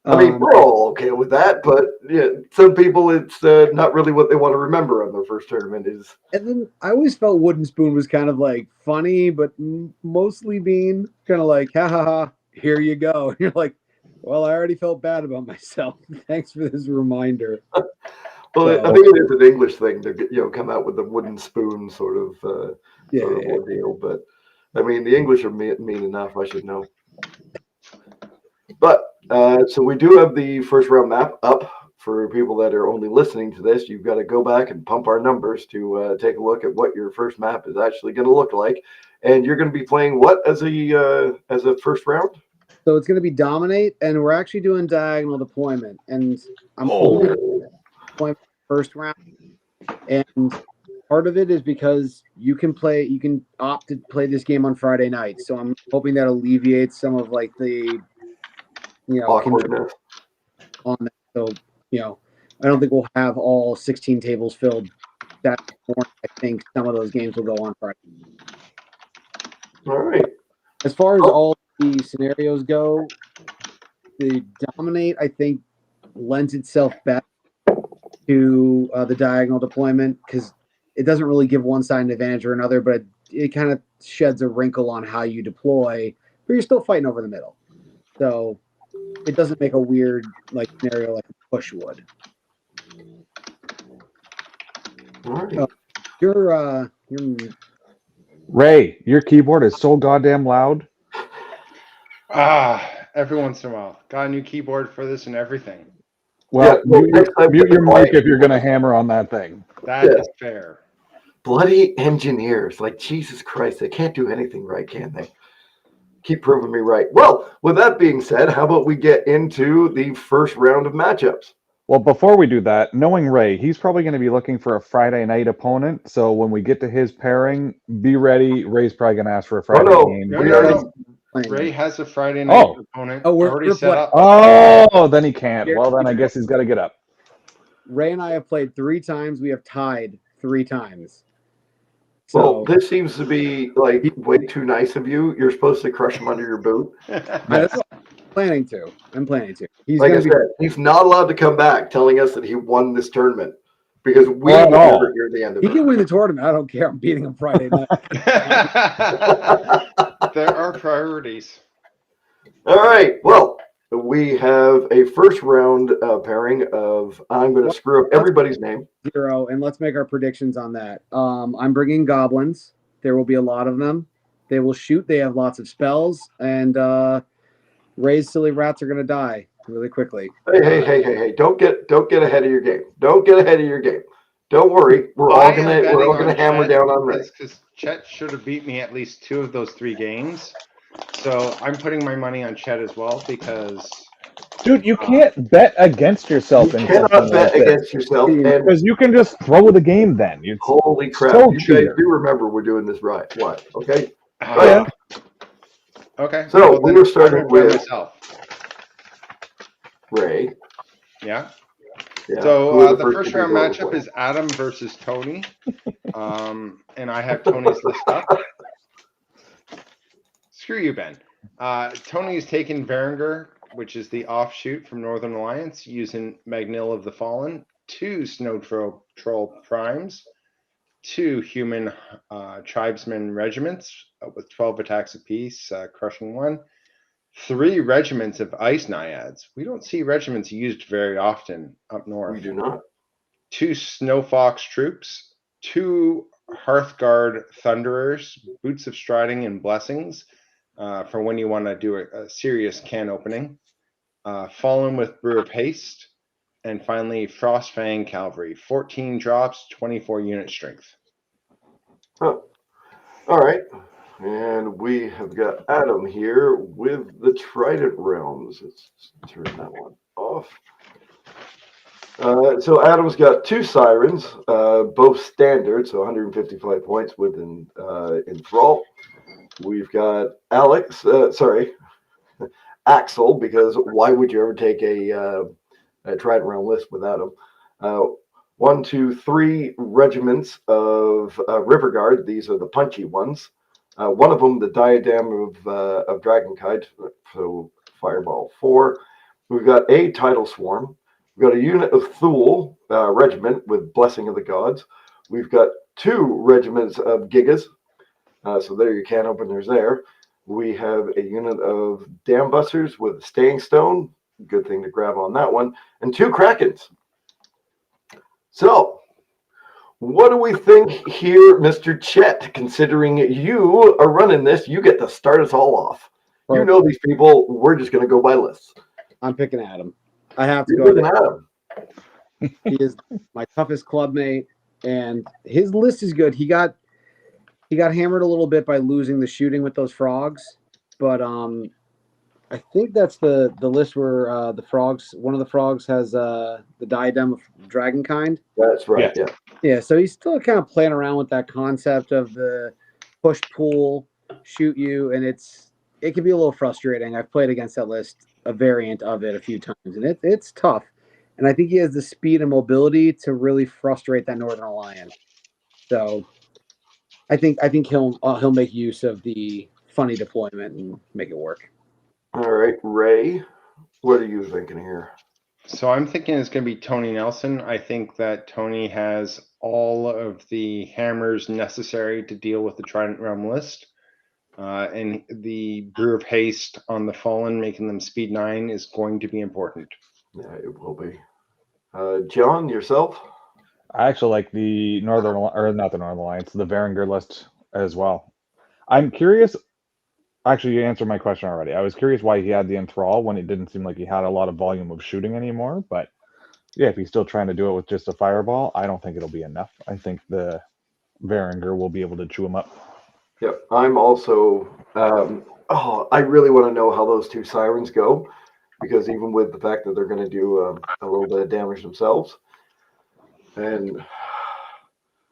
I mean, we're all okay with that, but yeah, some people it's not really what they want to remember on their first tournament. Is And then I always felt Wooden Spoon was kind of like funny, but mostly being kind of like, ha ha ha, here you go. And you're like, well, I already felt bad about myself. Thanks for this reminder. well, I So, think it is an English thing to come out with the wooden spoon yeah, sort of yeah. ordeal. But I mean, the English are mean enough. I should know. But so we do have the first round map up for people that are only listening to this. You've got to go back and pump our numbers to take a look at what your first map is actually going to look like. And you're going to be playing what as a first round? So it's going to be dominate, and we're actually doing diagonal deployment. And I'm only Oh, deployment first round. And part of it is because you can opt to play this game on Friday night. So I'm hoping that alleviates some of like the control awkwardness. on that. So I don't think we'll have all 16 tables filled that morning. I think some of those games will go on Friday. All right. As far as all the scenarios go, the dominate I think lends itself best to the diagonal deployment because it doesn't really give one side an advantage or another, but it kind of sheds a wrinkle on how you deploy, but you're still fighting over the middle. So it doesn't make a weird like scenario like a push would. All right. You're Ray, your keyboard is so goddamn loud. Every once in a while. Got a new keyboard for this and everything. Well, well, next time mute get your the mic quiet if you're going to keyboard. hammer on that thing. That is fair. Bloody engineers, like Jesus Christ, they can't do anything right, can they? Keep proving me right. Well, with that being said, how about we get into the first round of matchups? Well, before we do that, knowing Ray, he's probably going to be looking for a Friday night opponent. So when we get to his pairing, be ready. Ray's probably going to ask for a Friday game. No. Ray has a Friday night opponent already set up. Oh, then he can't. Well, then I guess he's got to get up. Ray and I have played 3 times. We have tied 3 times. So, well, this seems to be like way too nice of you. You're supposed to crush him under your boot. I'm planning to. He's like I said, he's not allowed to come back telling us that he won this tournament because we will never hear the end of it. He can win the tournament. I don't care. I'm beating him Friday night. There are priorities. All right. Well, we have a first round pairing of, I'm going to screw up everybody's name. 0, and let's make our predictions on that. I'm bringing goblins. There will be a lot of them. They will shoot. They have lots of spells, and Ray's silly rats are going to die really quickly. Hey! Don't get ahead of your game. Don't get ahead of your game. Don't worry. We're all gonna hammer down on Ray. Because Chet should have beat me at least 2 of those 3 games. So I'm putting my money on Chet as well because. Dude, you can't bet against yourself. You cannot bet against yourself because you can just throw the game. Then holy crap! You guys do remember we're doing this right? What? Okay. Yeah. Okay. So we were starting with myself. Ray. Yeah. So the first round matchup is Adam versus Tony, and I have Tony's list up. Screw you, Ben. Tony's taken Varangur, which is the offshoot from Northern Alliance, using Magnil of the Fallen, 2 Snow Troll Primes, 2 human tribesmen regiments with 12 attacks apiece, crushing 1, 3 regiments of ice naiads. We don't see regiments used very often up north. We do not. 2 Snow Fox troops, 2 Hearthguard Thunderers, Boots of Striding and Blessings, for when you want to do a serious can opening. Fallen with Brew of Haste, and finally Frostfang Cavalry, 14 drops, 24 unit strength. Oh, all right. And we have got Adam here with the Trident Realms. Let's turn that one off. So Adam's got 2 Sirens, both standard, so 155 points with Enthrall. We've got Axel, because why would you ever take a Trident Realm list without him? 1, 2, 3 regiments of River Guard. These are the punchy ones. One of them, the Diadem of Dragonkite, so Fireball 4. We've got a Tidal Swarm. We've got a unit of Thule Regiment with Blessing of the Gods. We've got 2 regiments of Gigas. So there your can openers there. We have a unit of Dam Busters with Staying Stone. Good thing to grab on that one. And 2 Krakens. So, what do we think here, Mr. Chet? Considering you are running this, you get to start us all off. You know these people. We're just going to go by lists. I'm picking Adam. I have to You're go. picking Adam. He is my toughest clubmate, and his list is good. He got hammered a little bit by losing the shooting with those frogs, but I think that's the list where the frogs. One of the frogs has the diadem of dragonkind. That's right. Yeah. Yeah, so he's still kind of playing around with that concept of the push pull, shoot you, and it can be a little frustrating. I've played against that list, a variant of it a few times, and it's tough. And I think he has the speed and mobility to really frustrate that Northern Alliance. So I think he'll make use of the funny deployment and make it work. All right, Ray, what are you thinking here? So I'm thinking it's going to be Tony Nelson. I think that Tony has all of the hammers necessary to deal with the Trident Realm list. And the Brew of Haste on the Fallen, making them speed 9, is going to be important. Yeah, it will be. John, yourself? I actually like the Northern, or not the Northern Alliance, the Varangur list as well. I'm curious. Actually, you answered my question already. I was curious why he had the Enthrall when it didn't seem like he had a lot of volume of shooting anymore. But yeah, if he's still trying to do it with just a fireball, I don't think it'll be enough. I think the Varangur will be able to chew him up. Yep. I'm also. I really want to know how those 2 sirens go, because even with the fact that they're going to do a little bit of damage themselves, and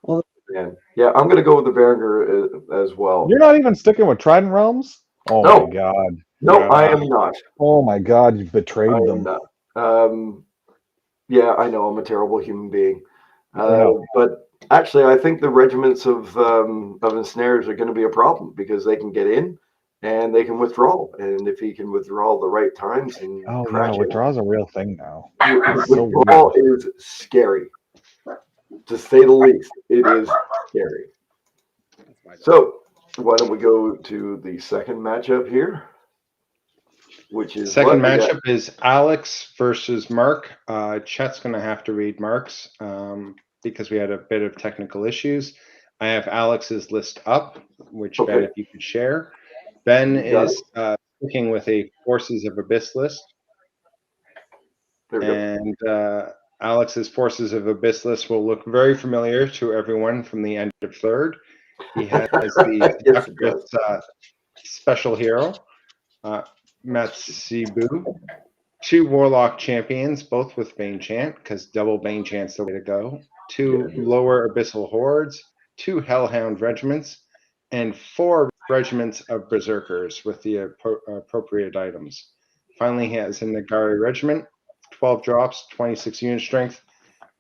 Well, yeah, I'm going to go with the Varangur as well. You're not even sticking with Trident Realms? Oh No. my god. No, Yeah. I am not. Oh my god, you've betrayed I am them. not. Yeah, I know I'm a terrible human being, No. but actually, I think the regiments of ensnares are going to be a problem because they can get in and they can withdraw, and if he can withdraw the right times and Oh crash yeah, it, withdraw's a real thing now. It's so withdrawal is scary, to say the least. It is scary. So, why don't we go to the second matchup here, which is Second what we got? matchup is Alex versus Mark. Chet's going to have to read Mark's because we had a bit of technical issues. I have Alex's list up, which Ben, Okay. if you could share. Ben You got is sticking with a Forces of Abyss list. There we go. And Alex's Forces of Abyss list will look very familiar to everyone from the end of third. He has the Yes, it does. special hero, Matsibu. 2 Warlock champions, both with Bane Chant, because double Bane Chant's the way to go. 2 Yeah. lower Abyssal Hordes, 2 Hellhound regiments, and 4 regiments of Berserkers with the appropriate items. Finally, he has a Nagari regiment, 12 drops, 26 unit strength.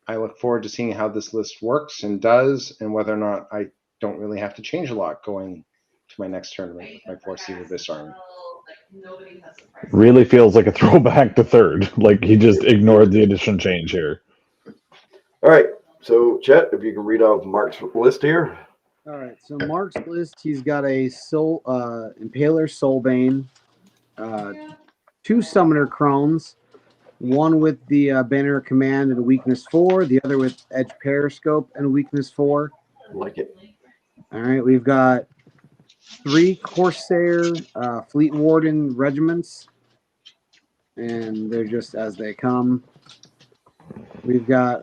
I look forward to seeing how this list works and does, and whether or not I don't really have to change a lot going to my next tournament with my Forces of Abyss army. Really feels like a throwback to third. Like he just ignored the addition change here. All right. So, Chet, if you can read off Mark's list here. all right. So Mark's list, he's got a soul Impaler Soulbane, 2 Summoner Crones, one with the Banner of Command and weakness 4, the other with Edge Periscope and weakness 4. Like it. All right, we've got 3 Corsair Fleet Warden regiments, and they're just as they come. We've got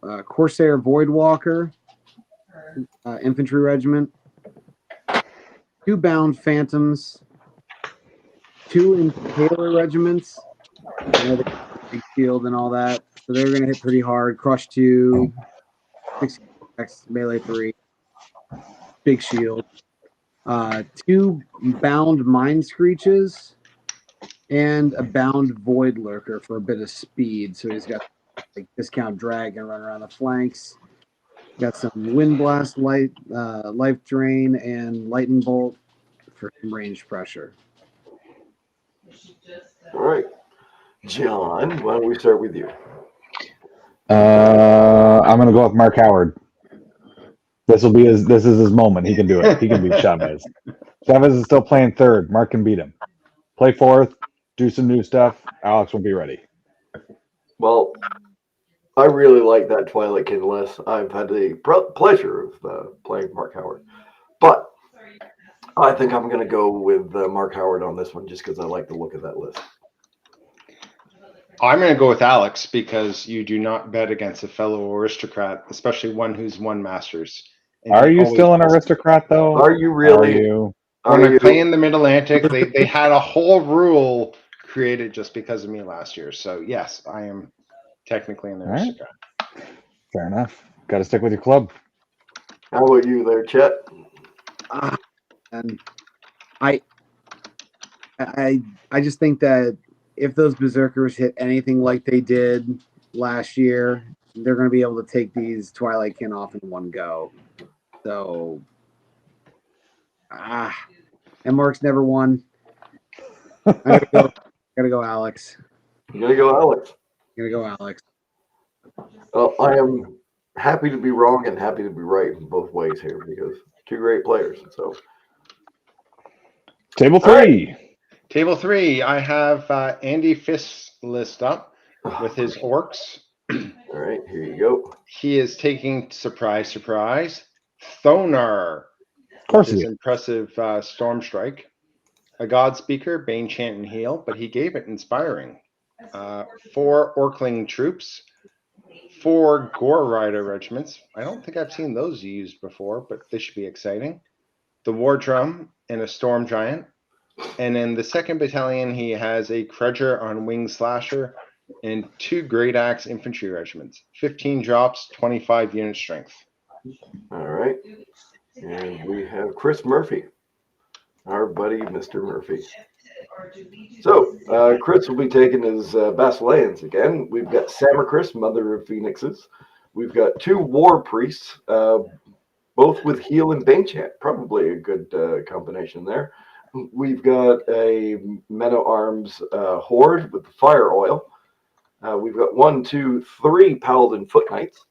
a Corsair Voidwalker infantry regiment, 2 Bound Phantoms, 2 Impaler regiments. You know, big shield and all that, so they're going to hit pretty hard. Crush 2, 6 melee 3, big shield. 2 Bound Mind Screeches and a Bound Void Lurker for a bit of speed. So he's got like discount drag and run around the flanks. Got some Wind Blast, life drain, and Lightning Bolt for some range pressure. All right. John, why don't we start with you? I'm gonna go with Mark Howard. This is his moment. He can do it. He can beat Chavez. Chavez is still playing third. Mark can beat him. Play fourth, do some new stuff. Alex will be ready. Well, I really like that Twilight Kin list. I've had the pleasure of playing Mark Howard. But I think I'm going to go with Mark Howard on this one just because I like the look of that list. I'm going to go with Alex because you do not bet against a fellow aristocrat, especially one who's won Masters. And Are he you always still an pulls- aristocrat, though? Are you really? Are you? When Are I you? play in the Mid-Atlantic, they had a whole rule created just because of me last year. So yes, I am technically an All right. aristocrat. Fair enough. Got to stick with your club. How about you there, Chet? And I just think that if those berserkers hit anything like they did last year, they're going to be able to take these Twilight Kin off in one go. So, and Mark's never won. I gotta go, Alex. I'm going to go Alex. Gonna go, Alex. Well, I am happy to be wrong and happy to be right in both ways here because two great players. So, Table All right. 3. Table 3, I have Andy Fisk's list up with his orcs. all right, here you go. He is taking, surprise, surprise, Thonar. Of course His he is. impressive Storm Strike. A God Speaker, Bane, Chant, and Heal, but he gave it Inspiring. 4 Orkling troops. 4 Gore Rider regiments. I don't think I've seen those used before, but this should be exciting. The War Drum and a Storm Giant. And in the 2nd Battalion, he has a Krudger on Wing Slasher and 2 Great Axe Infantry regiments. 15 drops, 25 unit strength. All right. And we have Chris Murphy, our buddy, Mr. Murphy. So, Chris will be taking his Basileans again. We've got Samachris, Mother of Phoenixes. We've got 2 War Priests, both with Heal and Bane Chant. Probably a good combination there. We've got a Men at Arms Horde with the Fire Oil. We've got 1, 2, 3 Paladin Foot Knights.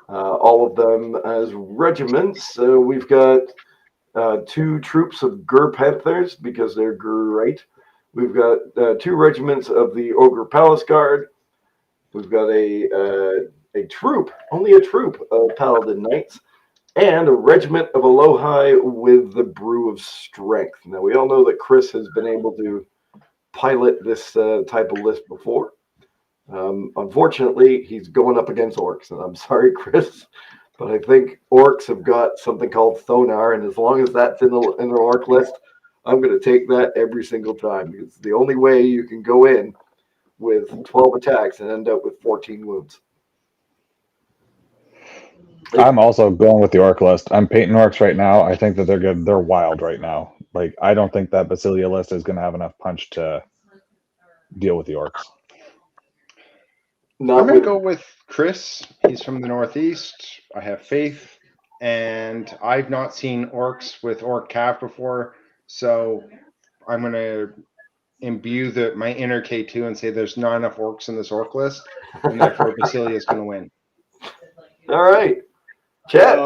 All of them as regiments. We've got 2 troops of Gur Panthers because they're great. We've got 2 regiments of the Ogre Palace Guard. We've got a troop, only a troop of Paladin Knights, and a regiment of Alohi with the Brew of Strength. Now, we all know that Chris has been able to pilot this type of list before. Unfortunately, he's going up against orcs, and I'm sorry, Chris, but I think orcs have got something called Thonar, and as long as that's in the orc list, I'm going to take that every single time because it's the only way you can go in with 12 attacks and end up with 14 wounds. I'm also going with the orc list. I'm painting orcs right now. I think that they're good. They're wild right now. Like, I don't think that Basilia list is going to have enough punch to deal with the orcs. Not I'm going with to go with Chris. He's from the Northeast. I have faith. And I've not seen orcs with orc calf before. So I'm going to imbue my inner K2 and say there's not enough orcs in this orc list. And therefore Basilia is going to win. All right, Chet.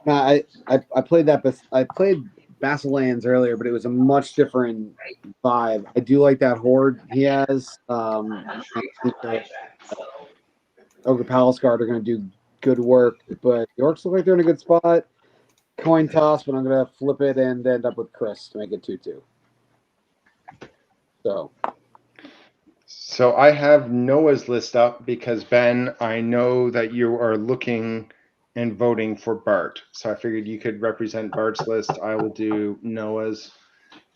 No, I played that. I played Basileans earlier, but it was a much different vibe. I do like that horde he has. I think that Ogre Palace Guard are going to do good work, but the orcs look like they're in a good spot. Coin toss, but I'm going to flip it and end up with Chris to make it 2-2. So I have Noah's list up because, Ben, I know that you are looking and voting for Bart. So I figured you could represent Bart's list. I will do Noah's.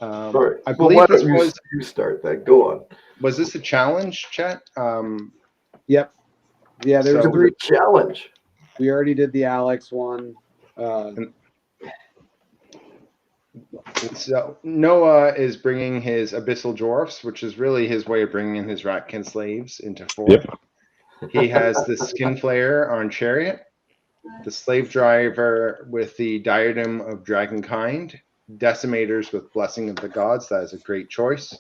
All right. I Well, believe why this don't was you start that? Go on. this a challenge, Chet? Yep. Yeah, there was So- It was 3. a challenge. We already did the Alex one. So Noah is bringing his Abyssal Dwarfs, which is really his way of bringing in his Ratkin slaves into 4. Yep. He has the Skin Flayer on Chariot, the Slave Driver with the Diadem of Dragonkind, Decimators with Blessing of the Gods. That is a great choice.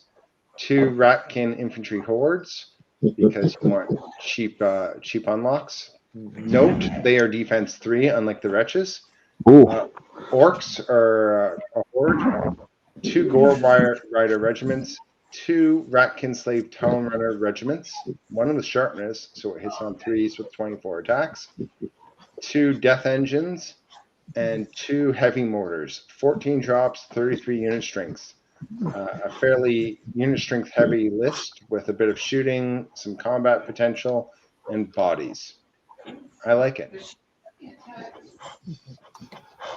2 Ratkin infantry hordes because you want cheap unlocks. Note they are defense 3, unlike the wretches. Ooh. Orcs are a horde. 2 Gore Rider regiments, 2 Ratkin Slave Tone Runner regiments, 1 with sharpness, so it hits on 3s with 24 attacks, 2 Death Engines, and 2 Heavy Mortars, 14 drops, 33 unit strengths. A fairly unit strength heavy list with a bit of shooting, some combat potential, and bodies. I like it.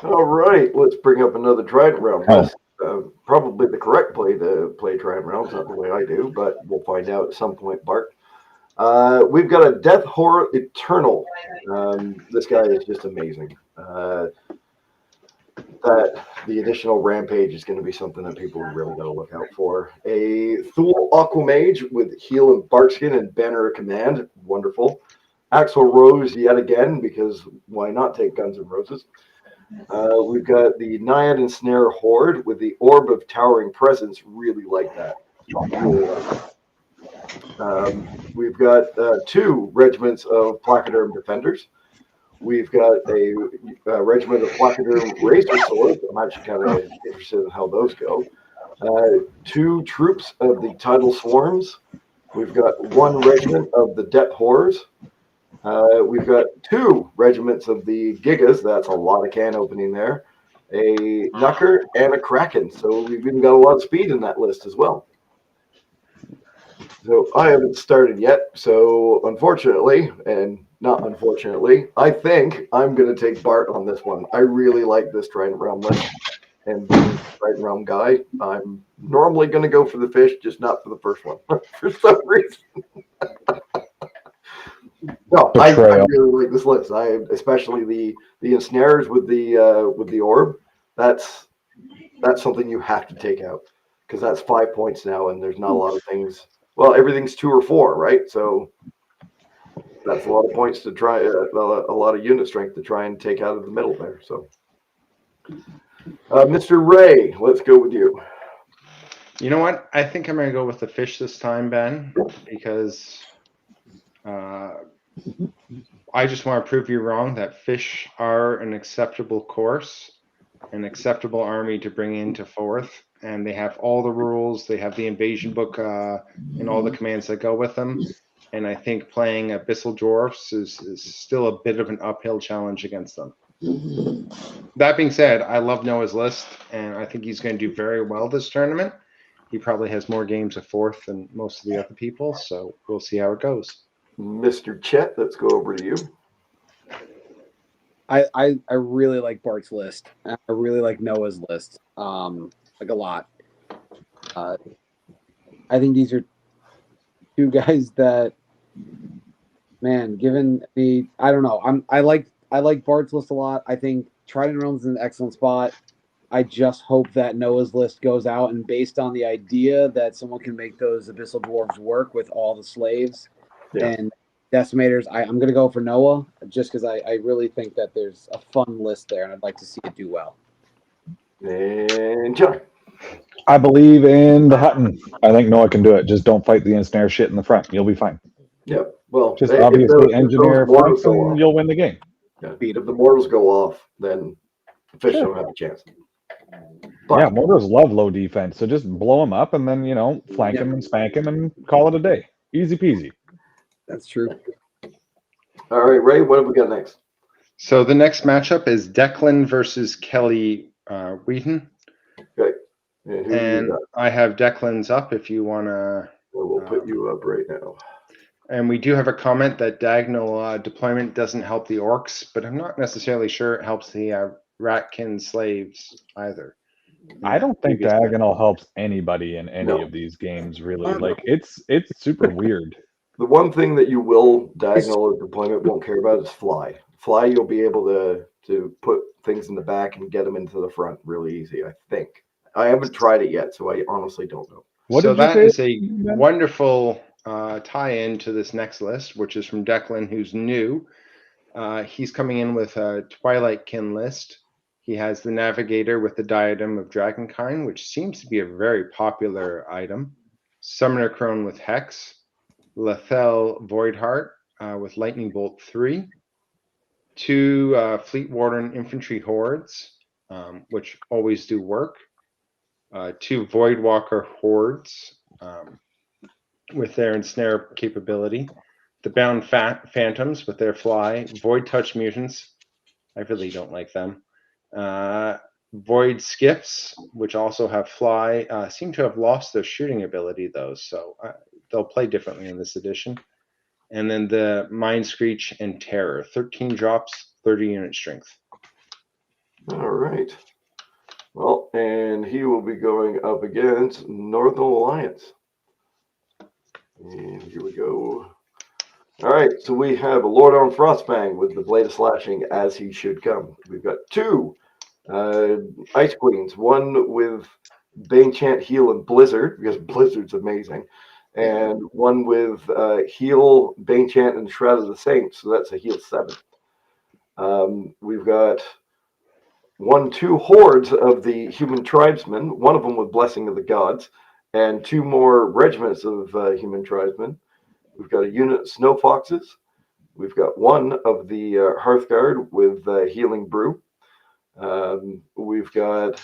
All right, let's bring up another Trident Realm list. Probably the correct play to play Trident Realms, not the way I do, but we'll find out at some point, Bart. We've got a Death Horror Eternal. This guy is just amazing. That the additional Rampage is going to be something that people really got to look out for. A Thule Aquamage with Heal and Barkskin and Banner of Command. Wonderful. Axel Rose yet again, because why not take Guns N' Roses? We've got the Naiad and Snare Horde with the Orb of Towering Presence. Really like that. Really like that. We've got 2 regiments of Placoderm Defenders. We've got a regiment of Placoderm Razor Swords. I'm actually kind of interested in how those go. 2 troops of the Tidal Swarms. We've got 1 regiment of the Depth Horrors. We've got 2 regiments of the Gigas. That's a lot of can opening there. A Knucker and a Kraken. So we've even got a lot of speed in that list as well. So I haven't started yet. So unfortunately, and not unfortunately, I think I'm going to take Bart on this one. I really like this Trident Realm list. And being a Trident Realm guy, I'm normally going to go for the fish, just not for the first one for some reason. No, I really like this list. Especially the ensnares with the orb. That's something you have to take out because that's 5 points now, and there's not a lot of things. Well, everything's 2 or 4, right? So that's a lot of points to try. A lot of unit strength to try and take out of the middle there. So, Mr. Ray, let's go with you. You know what? I think I'm going to go with the fish this time, Ben, because I just want to prove you wrong that fish are an acceptable course, an acceptable army to bring into 4th, and they have all the rules. They have the invasion book and all the commands that go with them. And I think playing Abyssal Dwarfs is still a bit of an uphill challenge against them. That being said, I love Noah's list, and I think he's going to do very well this tournament. He probably has more games of 4th than most of the other people, so we'll see how it goes. Mr. Chet, let's go over to you. I really like Bart's list. I really like Noah's list, like a lot. I think these are 2 guys that, man, given the, I don't know. I like Bart's list a lot. I think Trident Realms is an excellent spot. I just hope that Noah's list goes out, and based on the idea that someone can make those Abyssal Dwarves work with all the slaves and Decimators, I'm going to go for Noah just because I really think that there's a fun list there, and I'd like to see it do well. And John. I believe in the Hutton. I think Noah can do it. Just don't fight the ensnare shit in the front. You'll be fine. Yep. Well, just obviously engineer flanks and you'll win the game. Yeah. If the mortals go off, then the fish don't have a chance. But, yeah, mortals love low defense, so just blow them up and then, flank them and spank them and call it a day. Easy peasy. That's true. All right, Ray, what have we got next? So the next matchup is Declan versus Kelly Wheaton. Okay. And I have Declan's up if you want to. We'll put you up right now. And we do have a comment that diagonal deployment doesn't help the orcs, but I'm not necessarily sure it helps the Ratkin slaves either. I don't think diagonal helps anybody in any of these games, really. Like, it's super weird. The one thing that you will diagonal or deployment won't care about is fly. Fly, you'll be able to put things in the back and get them into the front really easy, I think. I haven't tried it yet, so I honestly don't know. So that is a wonderful tie-in to this next list, which is from Declan, who's new. He's coming in with a Twilight Kin list. He has the Navigator with the Diadem of Dragonkind, which seems to be a very popular item. Summoner Crone with Hex, Lethel Voidheart with Lightning Bolt 3, 2 Fleet Warden Infantry Hordes, which always do work, 2 Voidwalker Hordes with their Ensnare capability, the Bound Phantoms with their Fly, Void Touch Mutants, I really don't like them, Void Skiffs, which also have Fly, seem to have lost their shooting ability though, so they'll play differently in this edition. And then the Mind Screech and Terror, 13 drops, 30 unit strength. All right. Well, and he will be going up against Northern Alliance. And here we go. All right, so we have a Lord on Frostfang with the Blade of Slashing as he should come. We've got 2 Ice Queens, one with Bane Chant, Heal, and Blizzard, because Blizzard's amazing, and one with Heal, Bane Chant, and Shroud of the Saints, so that's a Heal 7. We've got 2 hordes of the human tribesmen, one of them with Blessing of the Gods, and 2 more regiments of human tribesmen. We've got a unit of Snow Foxes. We've got 1 of the Hearthguard with Healing Brew. We've got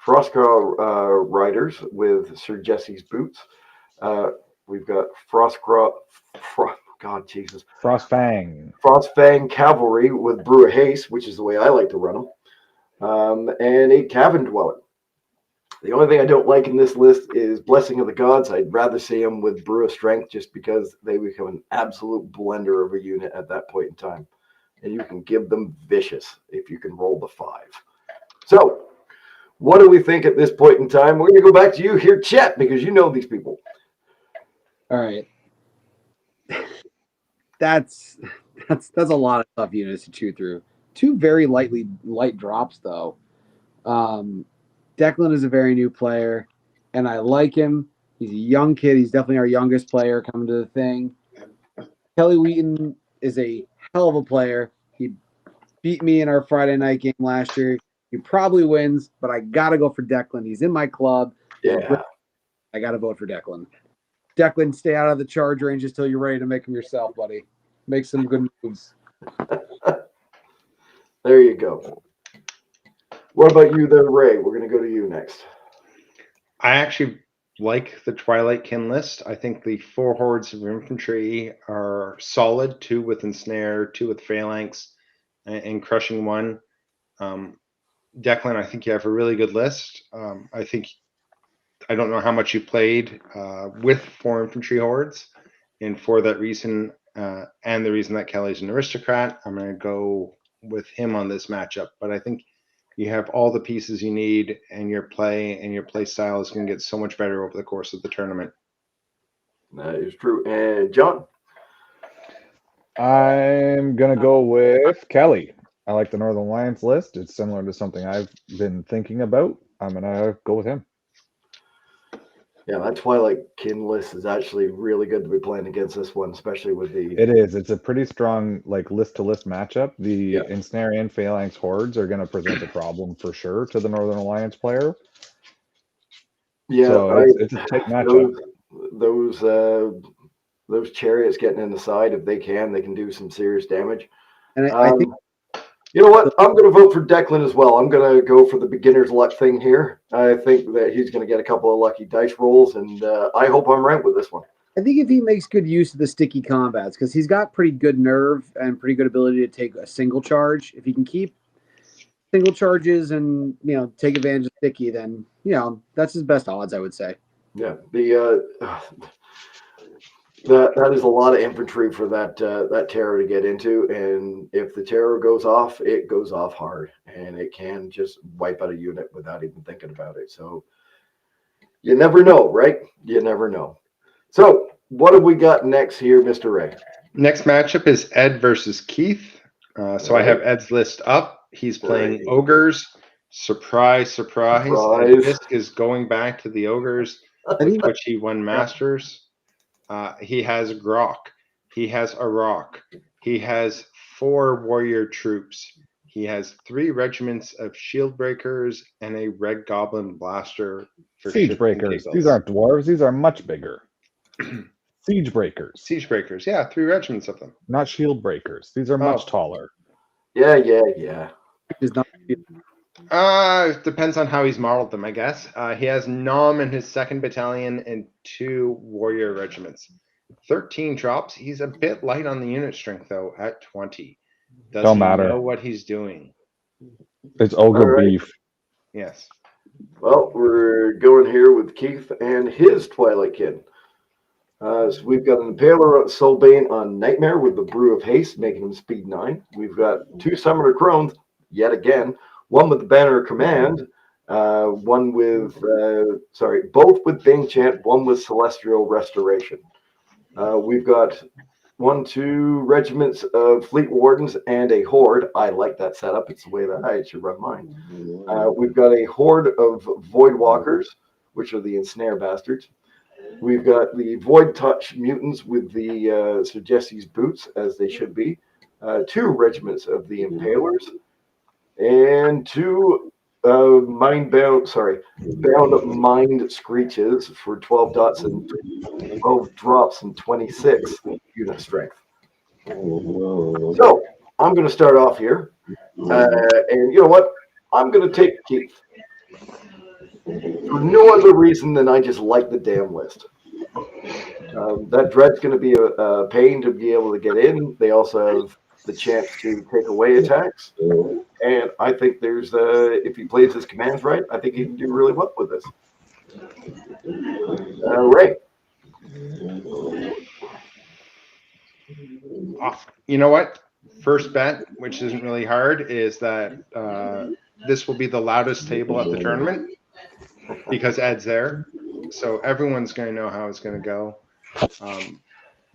Frostcraw Riders with Sir Jesse's Boots. We've got Frostfang Cavalry with Brew of Haste, which is the way I like to run them. And a Cavern Dweller. The only thing I don't like in this list is Blessing of the Gods. I'd rather see them with Brew of Strength just because they become an absolute blender of a unit at that point in time. And you can give them vicious if you can roll the 5. So, what do we think at this point in time? We're going to go back to you here, Chet, because you know these people. All right. That's a lot of tough units to chew through. 2 very light drops, though. Declan is a very new player, and I like him. He's a young kid. He's definitely our youngest player coming to the thing. Kelly Wheaton is a hell of a player. He beat me in our Friday night game last year. He probably wins, but I got to go for Declan. He's in my club. Yeah. I got to vote for Declan. Declan, stay out of the charge range until you're ready to make him yourself, buddy. Make some good moves. There you go. What about you there, Ray? We're going to go to you next. I actually like the Twilight Kin list. I think the 4 hordes of infantry are solid, 2 with Ensnare, 2 with Phalanx, and Crushing 1. Declan, I think you have a really good list. I don't know how much you played with 4 infantry hordes, and for that reason, and the reason that Kelly's an aristocrat, I'm going to go with him on this matchup. But I think you have all the pieces you need, and your play style is going to get so much better over the course of the tournament. That is true. And John? I'm going to go with Kelly. I like the Northern Alliance list. It's similar to something I've been thinking about. I'm going to go with him. Yeah, that Twilight Kin list is actually really good to be playing against this one, especially with the... It is. It's a pretty strong list-to-list matchup. The Ensnare and Phalanx hordes are going to present a problem for sure to the Northern Alliance player. Yeah, so it's a tight matchup. Those chariots getting in the side, if they can do some serious damage. And I think... You know what? I'm going to vote for Declan as well. I'm going to go for the beginner's luck thing here. I think that he's going to get a couple of lucky dice rolls, and I hope I'm right with this one. I think if he makes good use of the sticky combats, because he's got pretty good nerve and pretty good ability to take a single charge. If he can keep single charges and take advantage of sticky, then that's his best odds, I would say. Yeah, that is a lot of infantry for that terror to get into, and if the terror goes off, it goes off hard, and it can just wipe out a unit without even thinking about it. So you never know, right? You never know. So what have we got next here, Mr. Ray? Next matchup is Ed versus Keith. So I have Ed's list up. He's playing Ogres. Surprise. And this is going back to the Ogres, with which he won Masters. He has Grok. He has Arak. He has 4 warrior troops. He has 3 regiments of shield breakers and a red goblin blaster for Siege shits and breakers. These giggles. aren't dwarves. These are much bigger. Siege breakers, Siege breakers. Yeah, 3 regiments of them. not shield breakers. These are much Oh. taller. Yeah, yeah, yeah. Is not Depends on how he's modeled them, I guess. He has Nom in his 2nd battalion and 2 warrior regiments. 13 drops. He's a bit light on the unit strength though at 20. Does Don't he matter. know what he's doing? It's ogre All right. beef. Yes. Well, we're going here with Keith and his Twilight Kid. So we've got an Impaler Soulbane on Nightmare with the Brew of Haste, making him speed 9. We've got 2 Summoner Crones, yet again. One with the Banner of Command, one with, both with Bane Chant, one with Celestial Restoration. We've got 2 regiments of Fleet Wardens and a Horde. I like that setup. It's the way that I should run mine. We've got a Horde of Void Walkers, which are the Ensnare Bastards. We've got the Void Touch Mutants with the Sir Jesse's Boots, as they should be. 2 regiments of the Impalers. And 2 bound mind screeches for 12 dots and 12 drops and 26 unit strength. So I'm going to start off here, and you know what? I'm going to take Keith for no other reason than I just like the damn list. That Dread's going to be a pain to be able to get in. They also have the chance to take away attacks. And I think there's, if he plays his commands right, I think he can do really well with this. Ray. You know what? First bet, which isn't really hard, is that this will be the loudest table at the tournament because Ed's there. So everyone's going to know how it's going to go.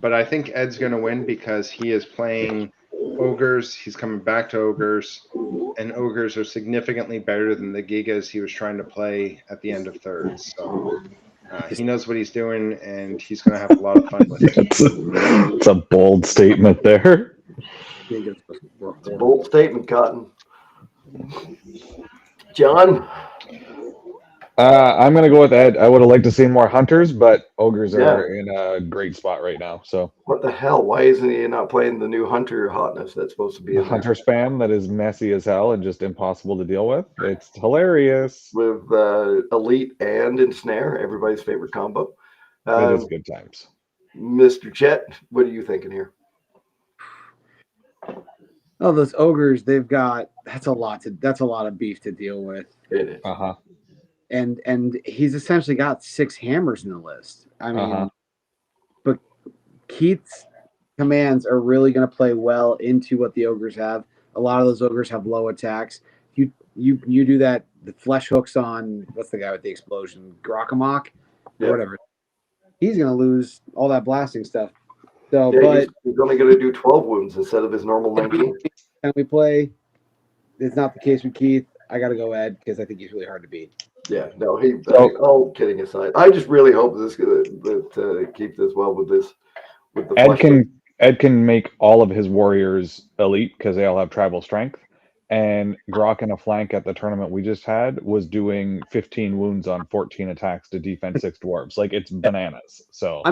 But I think Ed's going to win because he is playing ogres. He's coming back to ogres, and ogres are significantly better than the gigas he was trying to play at the end of thirds. So he knows what he's doing, and he's going to have a lot of fun with it. It's a bold statement there. It's a bold statement, Cotton. John? I'm going to go with Ed. I would have liked to see more hunters, but ogres are in a great spot right now. So what the hell? Why isn't he not playing the new hunter hotness that's supposed to be the in hunter spam that is messy as hell and just impossible to deal with. It's hilarious. with Elite and Ensnare, everybody's favorite combo? It is good times. Mr. Chet, what are you thinking here? Oh, those ogres, they've got that's a lot of beef to deal with. It is. And he's essentially got 6 hammers in the list. I mean, but Keith's commands are really going to play well into what the ogres have. A lot of those ogres have low attacks. You do that, the flesh hooks on what's the guy with the explosion, Grockamok, or whatever. He's going to lose all that blasting stuff. So, but he's only going to do 12 wounds instead of his normal 19. Can we play? It's not the case with Keith. I got to go Ed because I think he's really hard to beat. Yeah, no, all kidding aside, I just really hope that Keith does well with this. With the Ed can make all of his warriors elite because they all have tribal strength. And Grok in a flank at the tournament we just had was doing 15 wounds on 14 attacks to defend 6 dwarves. Like, it's bananas. So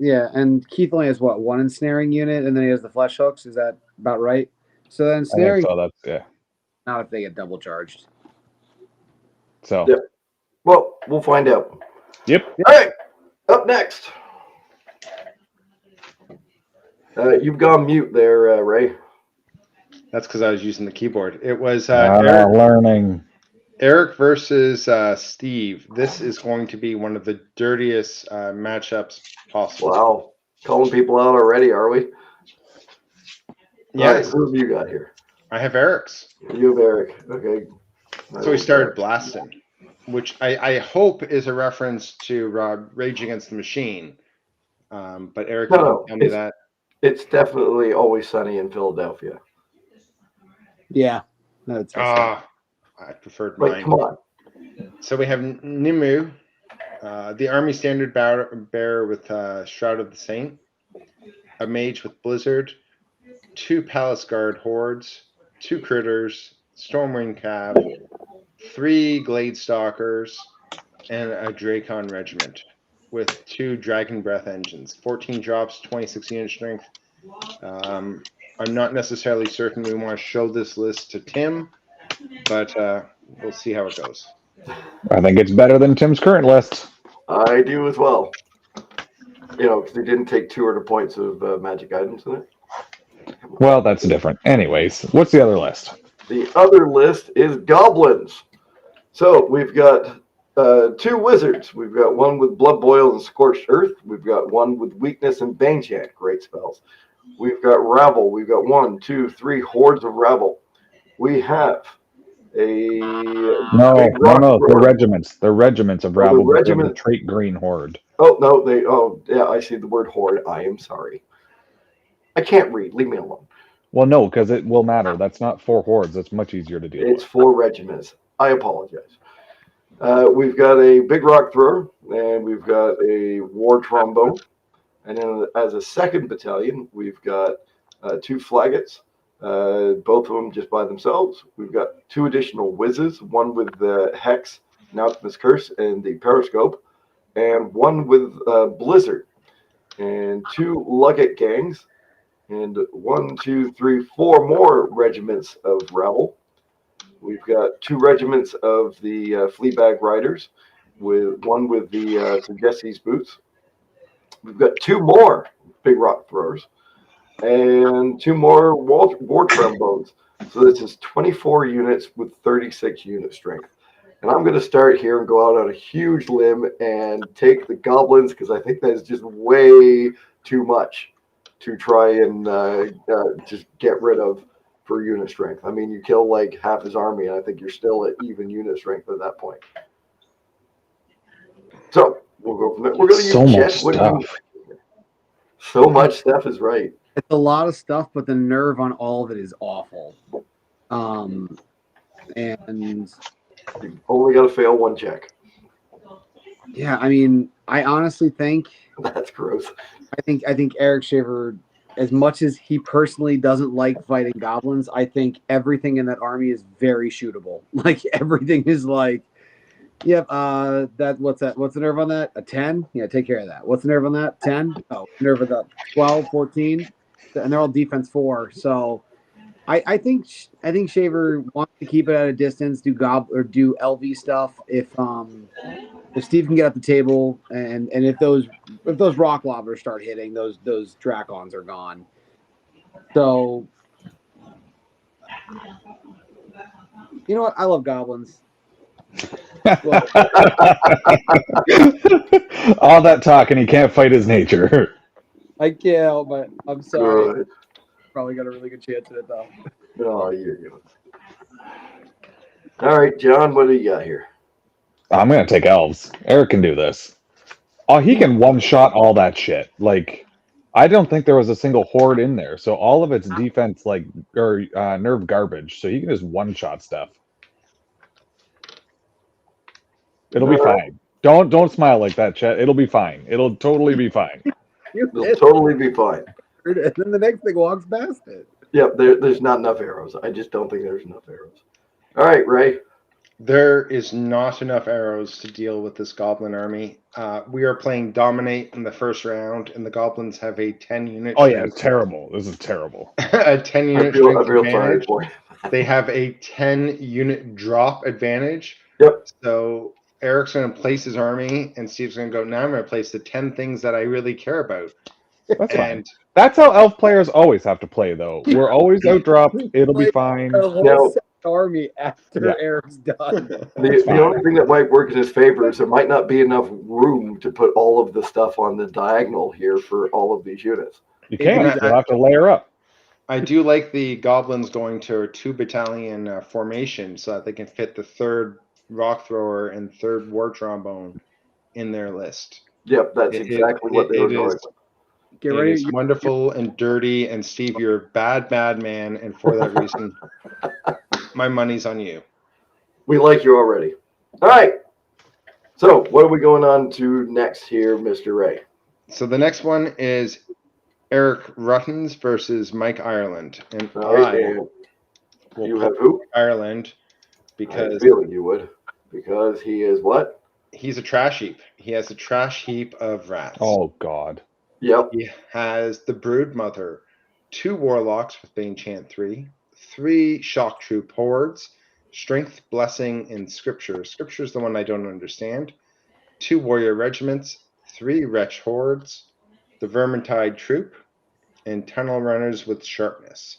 and Keith only has what, 1 ensnaring unit, and then he has the flesh hooks. Is that about right? So then ensnaring. I think so. That's not if they get double charged. So well, we'll find out. Yep. All right. Up next. You've gone mute there, Ray. That's because I was using the keyboard. It was Eric versus Steve. This is going to be one of the dirtiest matchups possible. Wow. Calling people out already, are we? Yes. Right, who have you got here? I have Eric's. You have Eric. Okay. So we started blasting, which I hope is a reference to Rage Against the Machine. But Eric, tell me that. It's definitely Always Sunny in Philadelphia. Yeah. No, it's I preferred mine. Come on. So we have Nimue, the Army Standard Bearer with Shroud of the Saint, a Mage with Blizzard, 2 Palace Guard Hordes, 2 Critters, Stormwind Cav, 3 Glade Stalkers, and a Dracon regiment with 2 Dragon Breath engines, 14 drops, 26 unit strength. I'm not necessarily certain we want to show this list to Tim, but we'll see how it goes. I think it's better than Tim's current list. I do as well. You know, because he didn't take 200 points of magic items in it. Well, that's different. Anyways, what's the other list? The other list is goblins. So we've got 2 wizards. We've got one with Blood Boil and Scorched Earth. We've got one with Weakness and Banechant. Great spells. We've got Rabble. We've got 1, 2, 3 hordes of Rabble. We have a No. rock They're regiments. They're regiments of rabble. But they have the regiment. trait green horde. Oh no, yeah, I see the word horde. I am sorry. I can't read. Leave me alone. Well, no, because it will matter. That's not 4 hordes. That's much easier to deal It's with. 4 regiments. I apologize. We've got a big rock thrower, and we've got a war trombone. And then as a second battalion, we've got 2 flaggots, both of them just by themselves. We've got 2 additional whizzes, one with the Hex, and Alchemist's Curse, and the Periscope, and one with Blizzard, and 2 Lugget gangs, and 1, 2, 3, 4 more regiments of Rabble. We've got 2 regiments of the Fleabag Riders, with one with the Jesse's Boots. We've got 2 more big rock throwers and 2 more war trombones. So this is 24 units with 36 unit strength. And I'm going to start here and go out on a huge limb and take the goblins because I think that is just way too much to try and just get rid of for unit strength. I mean, you kill like half his army, and I think you're still at even unit strength at that point. So we'll go from there. We're going to use So much Chet. What do you- stuff. So much stuff is right. It's a lot of stuff, but the nerve on all of it is awful. And You only got to fail 1 check. yeah, I mean, I honestly think That's gross. I think Eric Shaver, as much as he personally doesn't like fighting goblins, I think everything in that army is very shootable. Like everything is like, yep, what's the nerve on that? A 10? Yeah, take care of that. What's the nerve on that? 10? Oh, nerve of the 12, 14. And they're all defense 4. So I think Shaver wants to keep it at a distance, do LV stuff if Steve can get up the table and if those rock lobbers start hitting, those Dracons are gone. So you know what? I love goblins. Well, All that talk and he can't fight his nature. I can't, but I'm sorry. Good. Probably got a really good chance at it though. Oh, you're good. All right, John, what do you got here? I'm going to take elves. Eric can do this. Oh, he can one-shot all that shit. Like, I don't think there was a single horde in there. So all of its defense, or nerve garbage. So he can just one-shot stuff. It'll be fine. Don't smile like that, Chet. It'll be fine. It'll totally be fine. It'll totally be fine. And then the next thing walks past it. Yep, there's not enough arrows. I just don't think there's enough arrows. All right, Ray. There is not enough arrows to deal with this goblin army. We are playing Dominate in the first round, and the goblins have a 10 unit. Oh yeah, it's terrible. This is terrible. A 10 I unit feel strength sorry advantage. for you. They have a 10 unit drop advantage. Yep. So Eric's going to place his army, and Steve's going to go, now I'm going to place the 10 things that I really care about. That's fine. And That's how elf players always have to play, though. We're always outdropped. It'll be fine. The whole No. army after Yeah. Eric's done. The only thing that might work in his favor is there might not be enough room to put all of the stuff on the diagonal here for all of these units. You can't. You'll have to layer up. I do like the goblins going to a 2-battalion formation so that they can fit the 3rd rock thrower and 3rd war trombone in their list. Yep, that's exactly what they were going with. Get It ready. is wonderful and dirty, and Steve, you're a bad man, and for that reason, my money's on you. We like you already. All right. So what are we going on to next here, Mr. Ray? So the next one is Eric Ruttons versus Mike Ireland, and All right, I and will you put have who? Ireland I had a because feeling you would. Because he is what? He's a trash heap. He has a trash heap of rats. Oh God. Yep. He has the Brood Mother, 2 Warlocks with Bane Chant 3, 3 Shock Troop Hordes, Strength, Blessing, and Scripture. Scripture is the one I don't understand. 2 Warrior Regiments, 3 Wretch Hordes, the Vermintide Troop, and Tunnel Runners with Sharpness.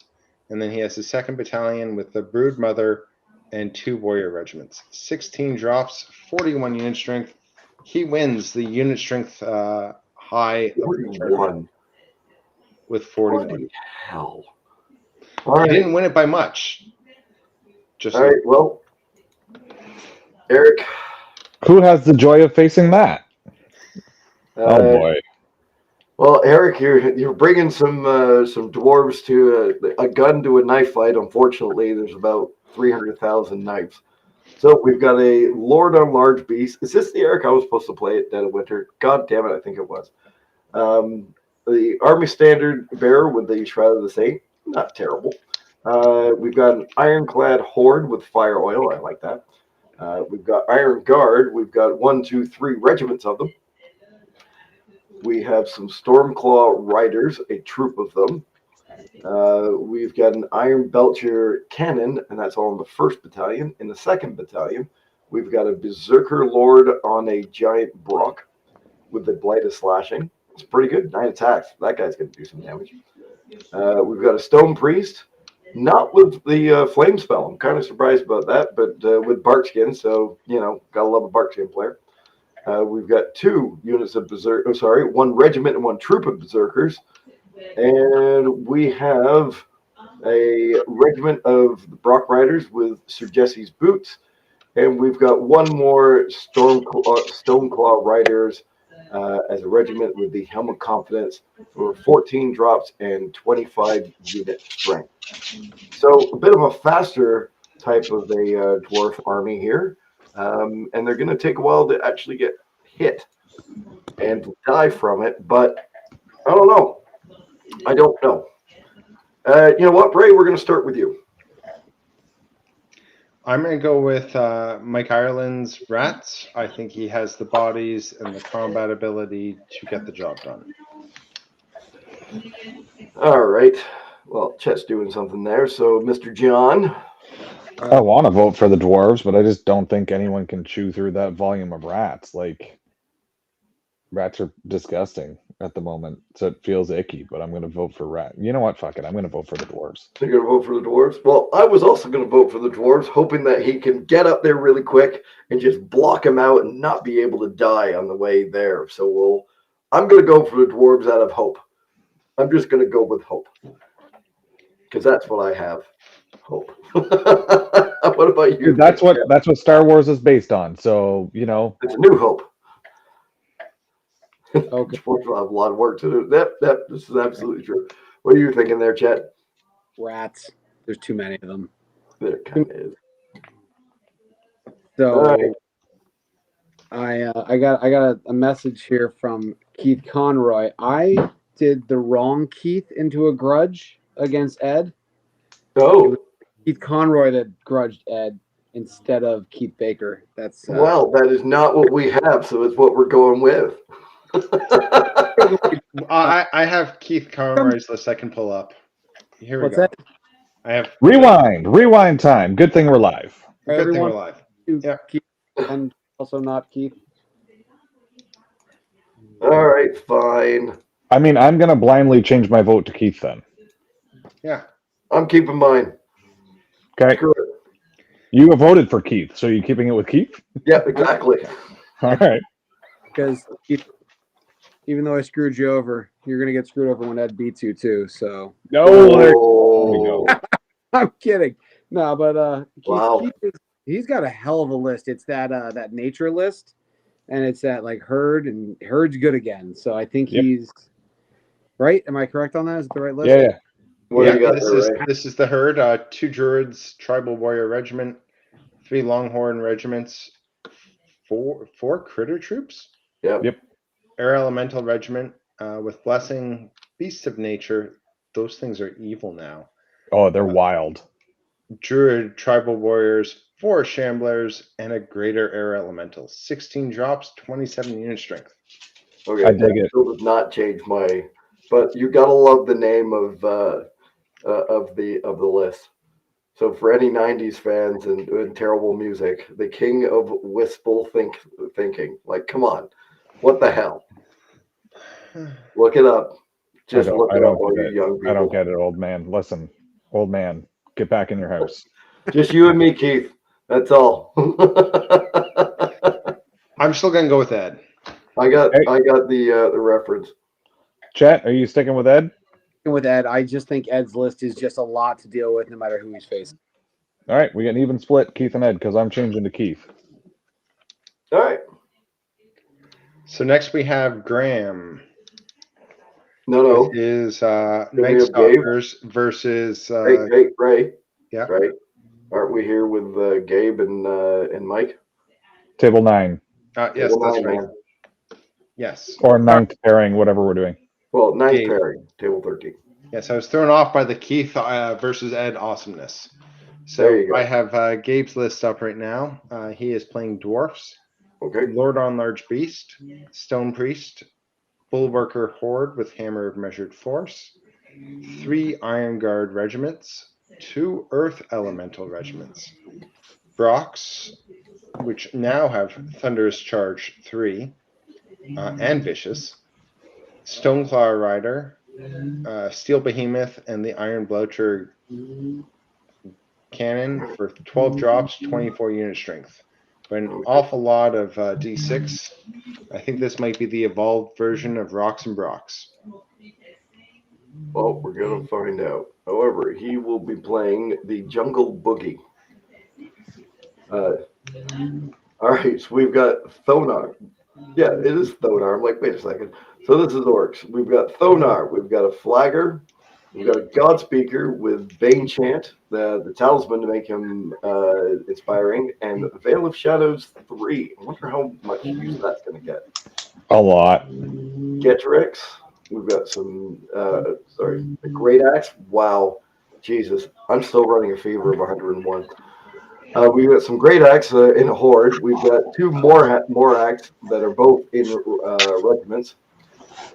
And then he has the 2nd Battalion with the Brood Mother and 2 Warrior Regiments. 16 drops, 41 unit strength. He wins the unit strength high of the tournament 41. with 41. Bloody hell. He All right. didn't win it by much. Just All right. Well, Eric. Who has the joy of facing Matt? Oh boy. Well, Eric, you're bringing some dwarves to a gun to a knife fight. Unfortunately, there's about 300,000 knives. So we've got a Lord on Large Beast. Is this the Eric I was supposed to play at Dead of Winter? God damn it, I think it was. The Army Standard Bearer with the Shroud of the Saint. Not terrible. We've got an Ironclad Horde with Fire Oil. I like that. We've got Iron Guard. We've got 1, 2, 3 regiments of them. We have some Stormclaw Riders, a troop of them. We've got an Iron Belcher Cannon, and that's all in the 1st Battalion. In the 2nd Battalion, we've got a Berserker Lord on a Giant Brock with the Blight of Slashing. It's pretty good. 9 attacks. That guy's going to do some damage. We've got a Stone Priest, not with the Flame Spell. I'm kind of surprised about that, but with Barkskin, so, gotta love a Barkskin player. We've got 2 units of 1 regiment and 1 troop of Berserkers. And we have a regiment of Brock Riders with Sir Jesse's Boots. And we've got 1 more Stoneclaw Riders as a regiment with the Helm of Confidence for 14 drops and 25 unit strength. So a bit of a faster type of a dwarf army here. And they're going to take a while to actually get hit and die from it. But I don't know. I don't know. You know what, Bray? We're going to start with you. I'm going to go with Mike Ireland's Rats. I think he has the bodies and the combat ability to get the job done. All right. Well, Chet's doing something there. So, Mr. John. I want to vote for the dwarves, but I just don't think anyone can chew through that volume of rats. Like, rats are disgusting at the moment, so it feels icky, but I'm going to vote for rat. You know what? Fuck it. I'm going to vote for the dwarves. You're going to vote for the dwarves? Well, I was also going to vote for the dwarves, hoping that he can get up there really quick and just block him out and not be able to die on the way there. So I'm going to go for the dwarves out of hope. I'm just going to go with hope. Because that's what I have. Hope. What about you? That's what Star Wars is based on. So, It's a new hope. Okay. Dwarves will have a lot of work to do. This is absolutely true. What are you thinking there, Chet? Rats. There's too many of them. There kind of is. So All right. I got a message here from Keith Conroy. I did the wrong Keith into a grudge against Ed. Oh, Keith Conroy that grudged Ed instead of Keith Baker. That's well, that is not what we have, so it's what we're going with. I have Keith Conroy's list I can pull up. Here we what's go. that? I have rewind time. Good thing we're live. Good thing Everyone we're live. to Keith and also not Keith. All right, fine. I mean, I'm going to blindly change my vote to Keith then. Yeah. I'm keeping mine. Okay. Screw it. You have voted for Keith, so you're keeping it with Keith? Yeah, exactly. All right. Because even though I screwed you over, you're gonna get screwed over when Ed beats you too. So No, there we go. I'm kidding. No, but Wow. he's got a hell of a list. It's that nature list, and it's that like herd, and herd's good again. So I think he's right. Am I correct on that? Is it the right list? Yeah. What do you got this there, is Ray? this is the herd. 2 Druids, Tribal Warrior Regiment, 3 Longhorn Regiments, 4 Critter Troops, Yep. Air Elemental Regiment with Blessing, Beasts of Nature. Those things are evil now. Oh, they're wild. Druid Tribal Warriors, 4 Shamblers, and a Greater Air Elemental. 16 drops, 27 unit strength. Okay, I dig that it. still does not change my. But you gotta love the name of the list. So for any '90s fans and terrible music, the king of wistful thinking. Like, come on, what the hell? Look it up. Just look I it up, don't all get you it. young I don't people. get it, old man. Listen, old man, get back in your house. Just you and me, Keith. That's all. I'm still gonna go with Ed. I got Hey. the reference. Chet, are you sticking with Ed? With Ed, I just think Ed's list is just a lot to deal with, no matter who he's facing. All right, we get an even split, Keith and Ed, because I'm changing to Keith. All right. So next we have Graham. No. With his we Night have Gabe? Stalkers versus Ray. yeah. Right. Aren't we here with Gabe and Mike? Table 9 Yes, Table that's 9, right. man. Yes. or 9th pairing, whatever we're doing. Well, ninth Gabe. pairing, table 13. Yes, I was thrown off by the Keith versus Ed awesomeness. So There you go. I have Gabe's list up right now. He is playing Dwarfs, Okay. Lord on Large Beast, Stone Priest, Bulwarker Horde with Hammer of Measured Force, 3 Iron Guard regiments, 2 Earth Elemental regiments, Brox, which now have Thunderous Charge 3, and Vicious, Stoneclaw Rider, Steel Behemoth, and the Iron Bloucher Cannon for 12 drops, 24 unit strength. But an awful lot of D6. I think this might be the evolved version of Rocks and Brox. Well, we're going to find out. However, he will be playing the Jungle Boogie. All right, so we've got Thonar. Yeah, it is Thonar. I'm like, wait a second. So this is Orcs. We've got Thonar. We've got a Flagger. We've got a Godspeaker with Bane Chant, the talisman to make him inspiring, and Veil of Shadows 3. I wonder how much use that's going to get. A lot. Getrix. We've got some, the Great Axe. Wow. Jesus. I'm still running a fever of 101. We've got some Great Axe in a horde. We've got 2 more Axe that are both in regiments.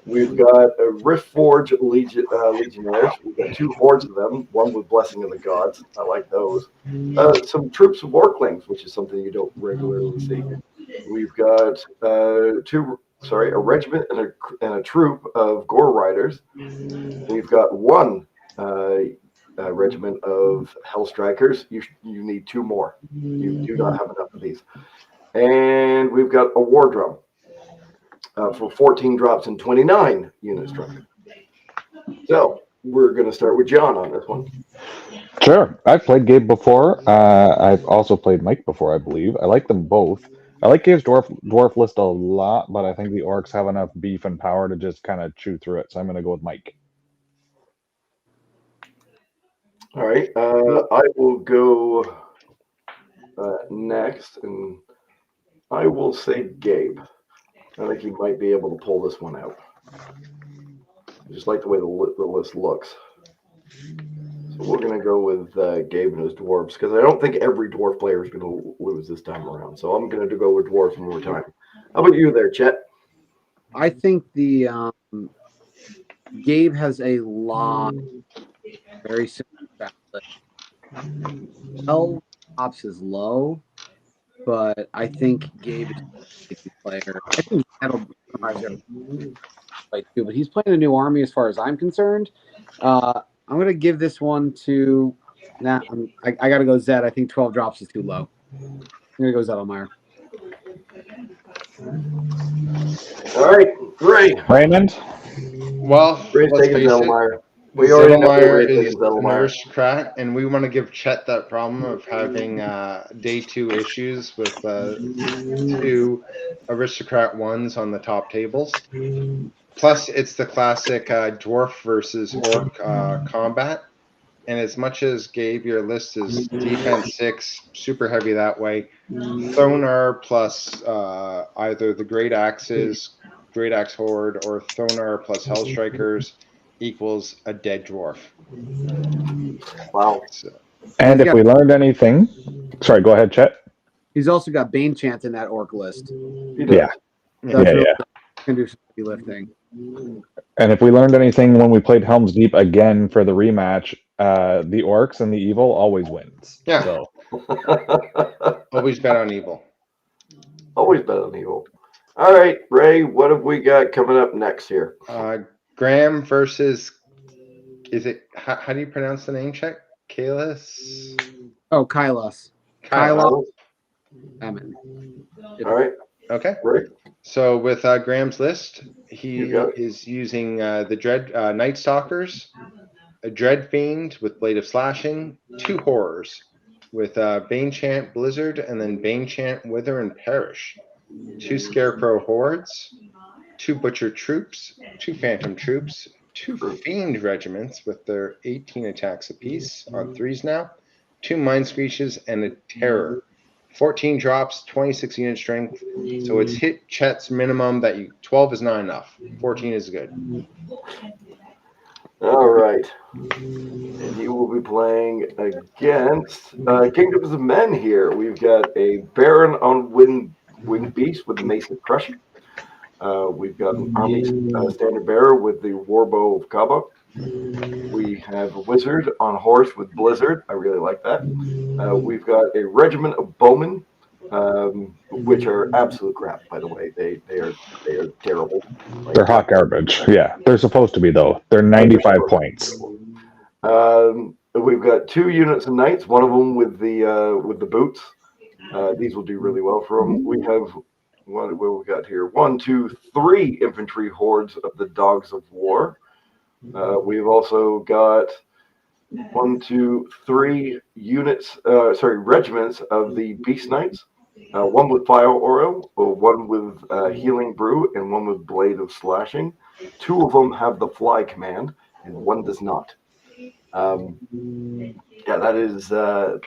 We've got a Rift Forge Legionnaires. We've got 2 hordes of them, one with Blessing of the Gods. I like those. Some troops of Orklings, which is something you don't regularly see. We've got a regiment and a troop of Gore Riders. We've got 1 regiment of Hellstrikers. You need 2 more. You do not have enough of these. And we've got a War Drum. For 14 drops and 29 unit strength. So we're going to start with John on this one. Sure. I've played Gabe before. I've also played Mike before, I believe. I like them both. I like Gabe's dwarf list a lot, but I think the Orcs have enough beef and power to just kind of chew through it. So I'm going to go with Mike. All right. I will go next, and I will say Gabe. I think he might be able to pull this one out. I just like the way the list looks. So we're going to go with Gabe and his dwarves, because I don't think every dwarf player is going to lose this time around. So I'm going to go with dwarves one more time. How about you there, Chet? I think the Gabe has a lot very similar ballot. 12 drops is low, but I think Gabe is a good player. I think that'll play too, but he's playing a new army as far as I'm concerned. I'm going to give this one to. I got to go Zed. I think 12 drops is too low. I'm going to go Zedelmeyer. All right, Ray. Raymond? Well, Ray's let's taking face it. Zedelmeyer. We already know that Zedelmeyer Ray's is taking an Zedelmeyer. aristocrat, and we want to give Chet that problem of having day 2 issues with 2 aristocrat ones on the top tables. Plus, it's the classic dwarf versus orc combat. And as much as Gabe, your list is defense 6, super heavy that way. Thonar plus either the Great Axes, Great Axe Horde, or Thonar plus Hellstrikers equals a dead dwarf. Wow. So, And if we learned anything, Sorry, go ahead, Chet. He's also got Bane Chant in that orc list. He does. Yeah. That's Yeah, really yeah. can do some heavy lifting. And if we learned anything when we played Helm's Deep again for the rematch, the orcs and the evil always wins. Yeah. So Always bet on evil. Always bet on evil. All right, Ray, what have we got coming up next here? Graham versus, is it, how do you pronounce the name check? Kalis? Oh, Kylos. Kylos. Ammon. All right, Okay. Ray. So with Graham's list, he You got it. is using the Dread Night Stalkers, a Dread Fiend with Blade of Slashing, 2 Horrors with Bane Chant Blizzard, and then Bane Chant Wither and Perish, 2 Scarecrow Hordes, 2 Butcher Troops, 2 Phantom Troops, 2 Fiend Regiments with their 18 attacks apiece on 3s now, 2 Mind Screeches, and a Terror. 14 drops, 26 unit strength. So it's hit Chet's minimum that 12 is not enough. 14 is good. All right. And he will be playing against Kingdoms of Men here. We've got a Baron on Winged Beast with the Mace of Crushing. We've got an Army Standard Bearer with the Warbow of Kaba. We have a Wizard on Horse with Blizzard. I really like that. We've got a Regiment of Bowmen, which are absolute crap, by the way. They are terrible. they're hot garbage. Yeah, they're supposed to be though. They're 95 points. We've got 2 units of knights. One of them with the boots. These will do really well for them. We have what we got here? 1, 2, 3 infantry hordes of the Dogs of War. We've also got 1, 2, 3 regiments of the Beast Knights. 1 with Fire Aura, 1 with Healing Brew, and 1 with Blade of Slashing. 2 of them have the Fly command, and 1 does not. Yeah,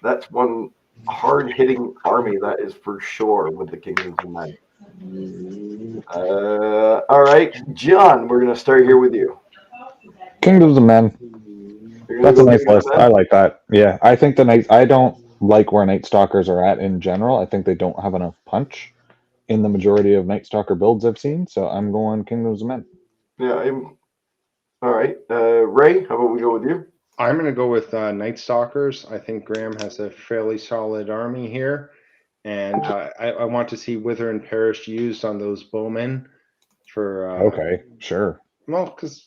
that's one hard-hitting army, that is for sure, with the Kingdoms of Men. All right, John, we're going to start here with you. Kingdoms of Men. That's a nice list. I like that. Yeah, I think the Knights. I don't like where Night Stalkers are at in general. I think they don't have enough punch in the majority of Night Stalker builds I've seen. So I'm going Kingdoms of Men. Yeah, all right. Ray, how about we go with you? I'm going to go with Night Stalkers. I think Graham has a fairly solid army here. And I want to see Wither and Perish used on those bowmen for... Okay, sure. Well, because...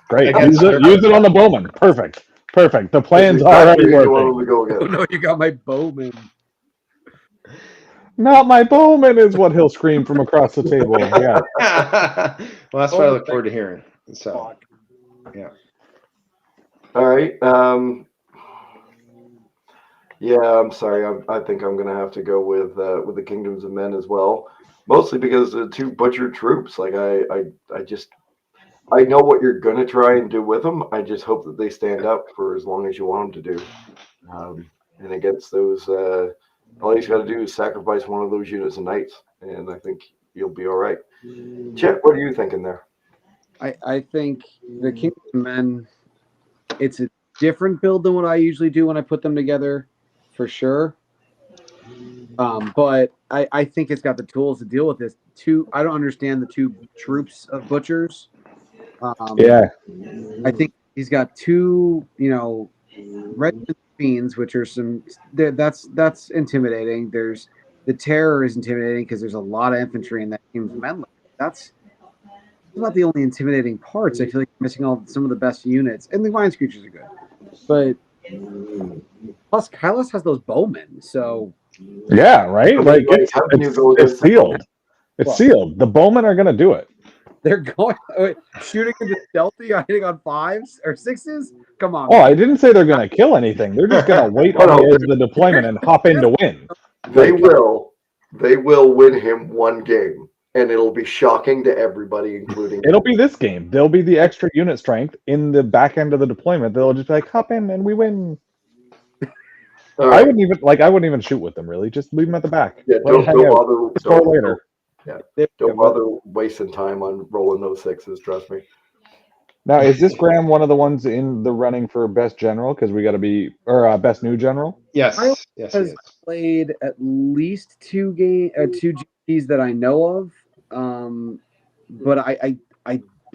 Great. Use it on the bowman. Perfect. The plan's already working. Oh, no, you got my bowman. Not my bowman is what he'll scream from across the table. Yeah. Well, that's what I look forward to hearing. So, yeah. All right. Yeah, I'm sorry. I think I'm going to have to go with the Kingdoms of Men as well. Mostly because the 2 Butcher Troops. Like I know what you're going to try and do with them. I just hope that they stand up for as long as you want them to do. And against those, all you got to do is sacrifice one of those units of knights, and I think you'll be all right. Chet, what are you thinking there? I think the Kingdom of Men, it's a different build than what I usually do when I put them together, for sure. But I think it's got the tools to deal with this. I don't understand the 2 troops of butchers. Yeah. I think he's got 2, red fiends, which are that's intimidating. There's the terror is intimidating because there's a lot of infantry in that Kingdoms of Men. That's not the only intimidating parts. I feel like you're missing some of the best units, and the Mind Screechers are good. But plus, Kylos has those bowmen, so yeah, right. Like it's sealed. It's sealed. The bowmen are going to do it. They're going shooting into stealthy, hitting on 5s or 6s. Come on. Oh, I didn't say they're going to kill anything. They're just going to wait on the edge of the deployment and hop in to win. They will win him 1 game, and it'll be shocking to everybody, including. It'll be this game. There'll be the extra unit strength in the back end of the deployment. They'll just be like, hop in and we win. Right. I wouldn't even shoot with them, really. Just leave them at the back. Yeah, don't bother. Later. Yeah, don't bother wasting time on rolling those 6s. Trust me. Now, is this Graham one of the ones in the running for best general? Because we got to be best new general. Yes, yes, he is. played at least two GTs that I know of. But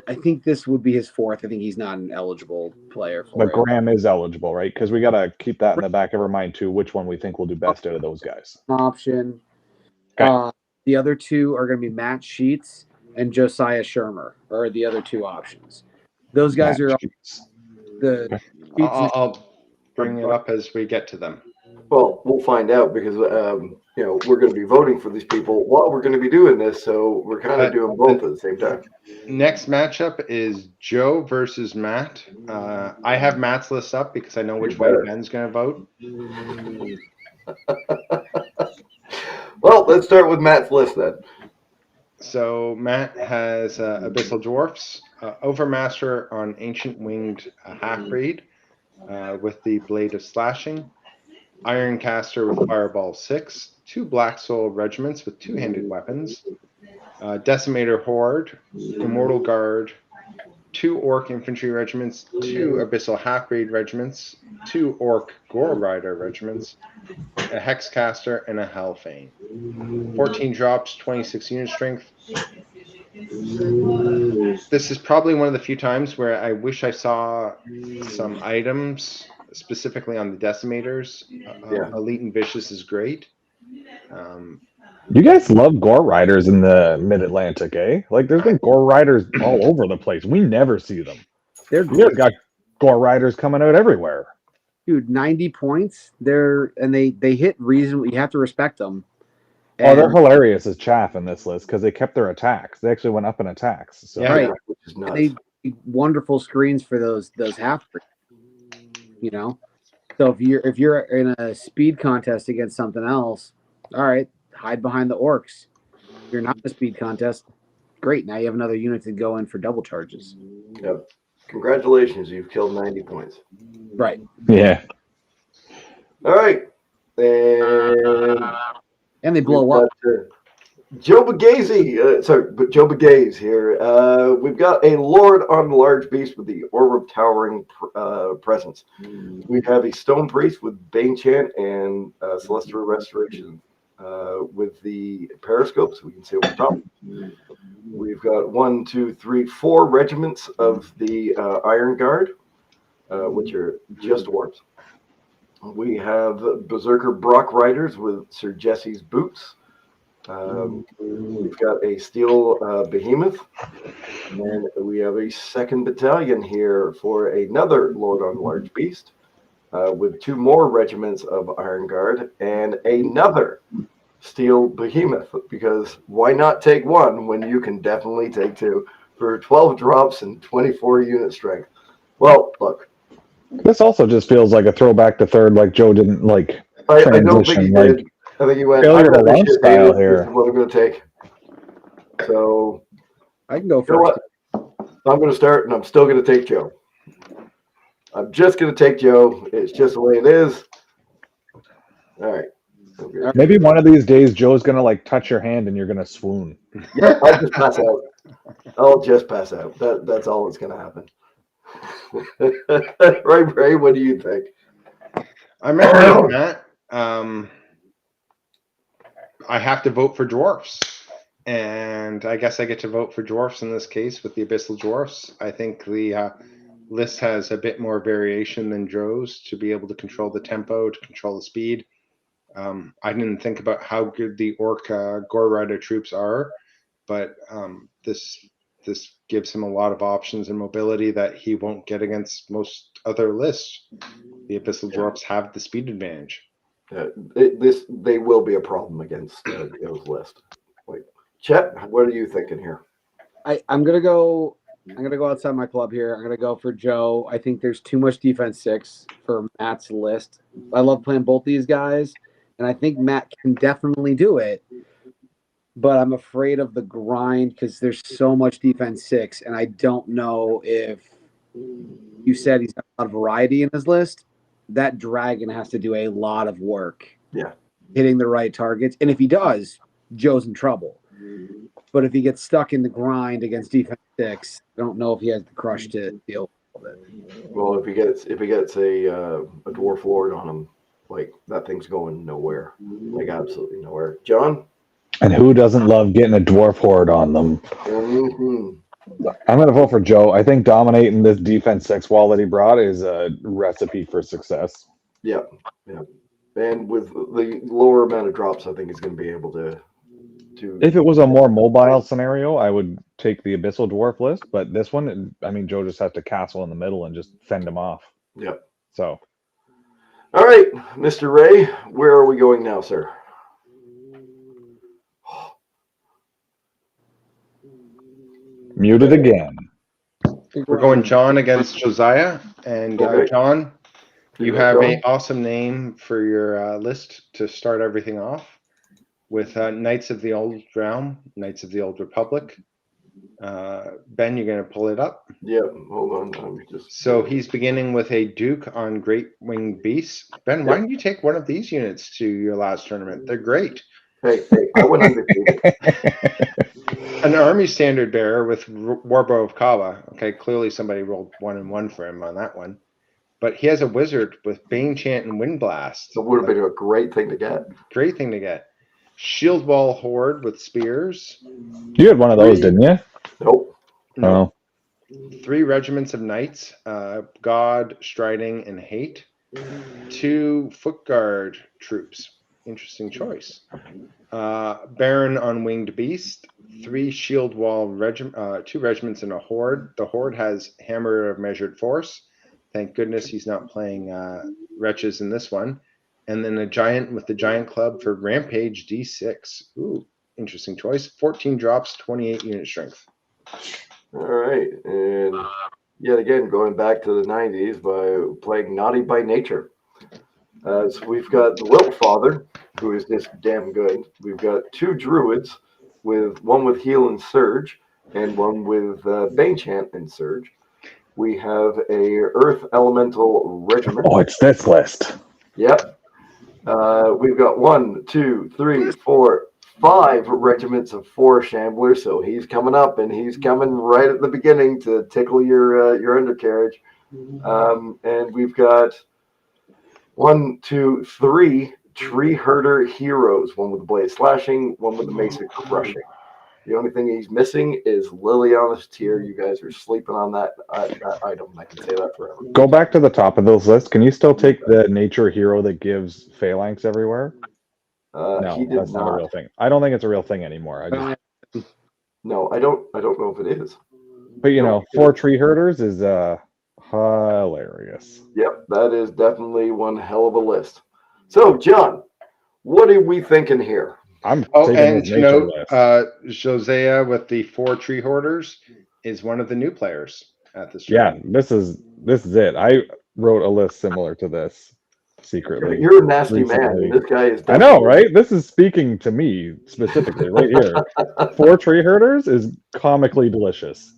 I think this would be his fourth. I think he's not an eligible player for But it. Graham is eligible, right? Because we got to keep that in the back of our mind too. Which one we think will do best out of those guys? Option. Okay. The other two are going to be Matt Sheets and Josiah Shermer, are the other two options. Those guys are the. I'll bring it up as we get to them. Well, we'll find out because we're going to be voting for these people while we're going to be doing this, so we're kind of doing both at the same time. Next matchup is Joe versus Matt. I have Matt's list up because I know which way Ben's going to vote. Well, let's start with Matt's list then. So Matt has Abyssal Dwarfs, Overmaster on Ancient Winged Half-Breed with the Blade of Slashing, Ironcaster with Fireball 6, 2 Black Soul Regiments with two-handed weapons, Decimator Horde, Immortal Guard, 2 Orc Infantry Regiments, 2 Abyssal Half-Breed Regiments, 2 Orc Gore Rider Regiments, a Hexcaster, and a Hellfane. 14 drops, 26 unit strength. This is probably one of the few times where I wish I saw some items specifically on the Decimators. Elite and Vicious is great. You guys love Gore Riders in the Mid-Atlantic, eh? Like, there's been Gore Riders all over the place. We never see them. They're You guys got Gore Riders coming out everywhere. Dude, 90 points. They hit reasonably. You have to respect them. Oh, they're hilarious as chaff in this list because they kept their attacks. They actually went up in attacks. So. Yeah. Right. Which is nuts. They wonderful screens for those half. So if you're in a speed contest against something else, all right, hide behind the orcs. If you're not in a speed contest, great. Now you have another unit to go in for double charges. Yep. Congratulations, you've killed 90 points. Right. Yeah. All right. And they blow up. Joe Bagaze, Joe Bagaze here. We've got a Lord on the Large Beast with the Orb of Towering Presence. We have a Stone Priest with Bane Chant and Celestial Restoration with the Periscope, so we can see over top. We've got 1, 2, 3, 4 regiments of the Iron Guard, which are just dwarves. We have Berserker Brock Riders with Sir Jesse's Boots. We've got a Steel Behemoth. And we have a 2nd Battalion here for another Lord on Large Beast with 2 more regiments of Iron Guard and another Steel Behemoth, because why not take 1 when you can definitely take 2 for 12 drops and 24 unit strength? Well, look. This also just feels like a throwback to third, like Joe didn't like transition. I don't think he did. I think he went, failure I got to this launch shit, style hey, here. this is what I'm going to take. So, I can go you know first. what? I'm going to start, and I'm still going to take Joe. I'm just going to take Joe. It's just the way it is. All right. Okay. Maybe one of these days Joe's gonna like touch your hand and you're gonna swoon. Yeah, I'll just pass out. I'll just pass out. That's all that's going to happen. Right, Ray? What do you think? I'm with Matt. I have to vote for dwarfs, and I guess I get to vote for dwarfs in this case with the Abyssal Dwarfs. I think the list has a bit more variation than Joe's to be able to control the tempo, to control the speed. I didn't think about how good the Orc Gore Rider troops are, but this gives him a lot of options and mobility that he won't get against most other lists. The Abyssal Dwarfs have the speed advantage. They will be a problem against Joe's list. Wait, Chet, what are you thinking here? I'm gonna go outside my club here. I'm gonna go for Joe. I think there's too much defense 6 for Matt's list. I love playing both these guys, and I think Matt can definitely do it. But I'm afraid of the grind because there's so much defense 6, and I don't know if you said he's got a lot of variety in his list. That dragon has to do a lot of work. Yeah. Hitting the right targets. And if he does, Joe's in trouble. But if he gets stuck in the grind against defense 6, I don't know if he has the crush to deal with it. Well, if he gets a dwarf lord on him, Like that thing's going nowhere. Like absolutely nowhere. John? And who doesn't love getting a dwarf horde on them? Mhm. I'm going to vote for Joe. I think dominating this defense 6 wall that he brought is a recipe for success. Yeah. And with the lower amount of drops, I think he's going to be able to. If it was a more mobile scenario, I would take the Abyssal Dwarf list. But this one, I mean, Joe just has to castle in the middle and just fend him off. Yep. So. All right, Mr. Ray, where are we going now, sir? Muted again. We're going John against Josiah. And Okay. John, you Yeah, have John. an awesome name for your list to start everything off with Knights of the Old Realm, Knights of the Old Republic. Ben, you're going to pull it up. Yep. Hold on. I'm just. So he's beginning with a Duke on Great Winged Beasts. Ben, why didn't you take one of these units to your last tournament? They're great. Hey, I went undefeated. An Army Standard Bearer with Warbow of Kava. Okay, clearly somebody rolled 1 and 1 for him on that one. But he has a Wizard with Bane Chant and Wind Blast. It would have been a great thing to get. Great thing to get. Shield Wall Horde with Spears. You had one of those, didn't you? Nope. No. 3 regiments of Knights, God, Striding, and Hate. 2 Foot Guard troops. Interesting choice. Baron on Winged Beast. 3 Shield Wall 2 regiments and a Horde. The Horde has Hammer of Measured Force. Thank goodness he's not playing Wretches in this one. And then a Giant with the Giant Club for Rampage D6. Ooh, interesting choice. 14 drops, 28 unit strength. All right. And yet again, going back to the 90s by playing Naughty by Nature. So we've got the Wilt Father, who is just damn good. We've got 2 Druids, with one with Heal and Surge, and one with Bane Chant and Surge. We have a Earth Elemental Regiment. Oh, it's this list. Yep. We've got 1, 2, 3, 4, 5 regiments of 4 Shamblers. So he's coming up, and he's coming right at the beginning to tickle your undercarriage. And we've got 1, 2, 3 Tree Herder Heroes. One with the Blade Slashing, one with the Mace of Crushing. The only thing he's missing is Liliana's Tear. You guys are sleeping on that item. I can say that forever. Go back to the top of those lists. Can you still take the nature hero that gives phalanx everywhere? No, he did that's not a not. real thing. I don't think it's a real thing anymore. No, I don't know if it is. But you know, 4 tree herders is hilarious. Yep, that is definitely one hell of a list. So, John, what are we thinking here? I'm Oh, taking and this to nature note, list. Josiah with the 4 Tree Hoarders is one of the new players at this Yeah, tournament. this is it. I wrote a list similar to this secretly. You're a nasty man. recently. This guy is. I know, right? This is speaking to me specifically right here. 4 tree herders is comically delicious.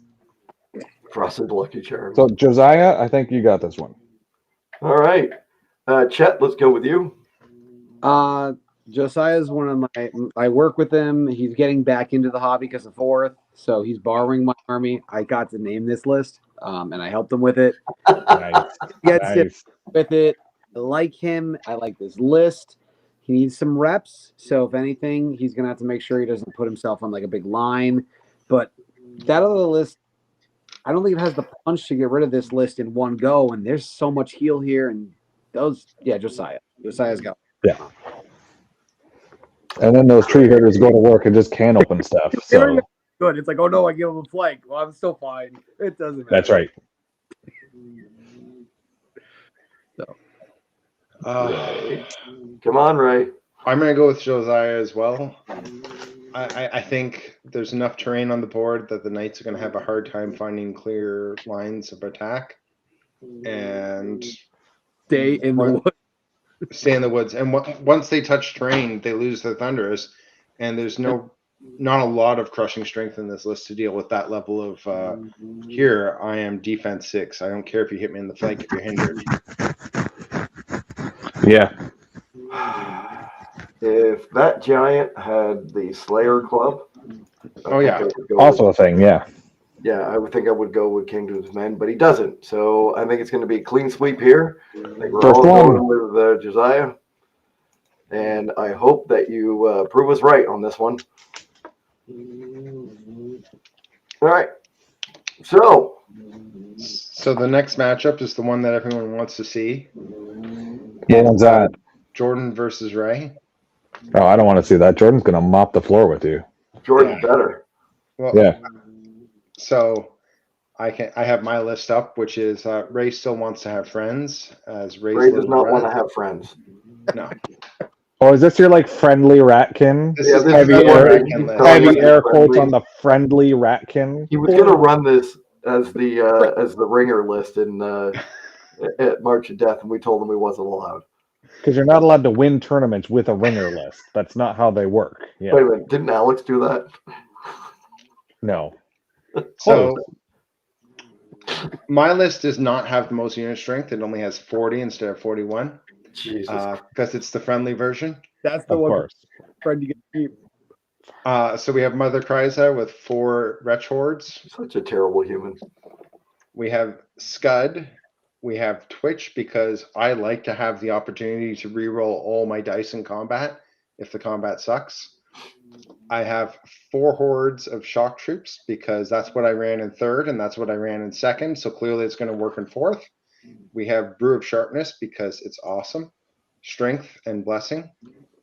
Frosted Lucky Charms. So Josiah, I think you got this one. All right, Chet, let's go with you. Josiah's one of my. I work with him. He's getting back into the hobby because of 4th, so he's borrowing my army. I got to name this list, and I helped him with it. Nice. Gets it Nice. with it. I like him. I like this list. He needs some reps, so if anything, he's gonna have to make sure he doesn't put himself on like a big line. But that other list, I don't think it has the punch to get rid of this list in one go. And there's so much heal here, and those, yeah, Josiah's got. Yeah. And then those tree herders go to work and just can open stuff. So Good. It's like, oh no, I give him a flank. Well, I'm still fine. It doesn't matter. that's right. Come on, Ray. I'm going to go with Josiah as well. I think there's enough terrain on the board that the Knights are going to have a hard time finding clear lines of attack. And Stay in the woods. Stay in the woods. And once they touch terrain, they lose their Thunderous. And there's not a lot of crushing strength in this list to deal with that level of here I am defense 6. I don't care if you hit me in the flank if you're hindered. Yeah. If that giant had the Slayer Club, Oh, yeah. Also a thing, yeah. Yeah, I would think I would go with Kingdom's Men, but he doesn't. So I think it's going to be a clean sweep here. I think we're First all one. going with Josiah. And I hope that you prove us right on this one. All right. So the next matchup is the one that everyone wants to see. What one's that? Jordan versus Ray. Oh, I don't want to see that. Jordan's gonna mop the floor with you. Jordan's Yeah. better. Well, Yeah. So I have my list up, which is Ray still wants to have friends as Ray's Ray does little not want to rat. have friends. No, Oh, is this your like friendly ratkin? this Yeah, is this the is Heavy the friendly one air, that ratkin he's list. telling us heavy is air quotes friendly. on the friendly ratkin. He was going to run this as the ringer list in at March of Death, and we told him he wasn't allowed. Because you're not allowed to win tournaments with a ringer list. That's not how they work. Yeah. Wait a minute, didn't Alex do that? No. So my list does not have the most unit strength. It only has 40 instead of 41 Jesus, because it's the friendly version. That's the Of one course. friend you get to keep. So we have Mother Kryza with 4 Wretch Hordes. such a terrible human. We have Scud. We have Twitch because I like to have the opportunity to reroll all my dice in combat if the combat sucks. I have 4 hordes of shock troops because that's what I ran in 3rd and that's what I ran in 2nd. So clearly it's going to work in 4th. We have Brew of Sharpness because it's awesome. Strength and Blessing.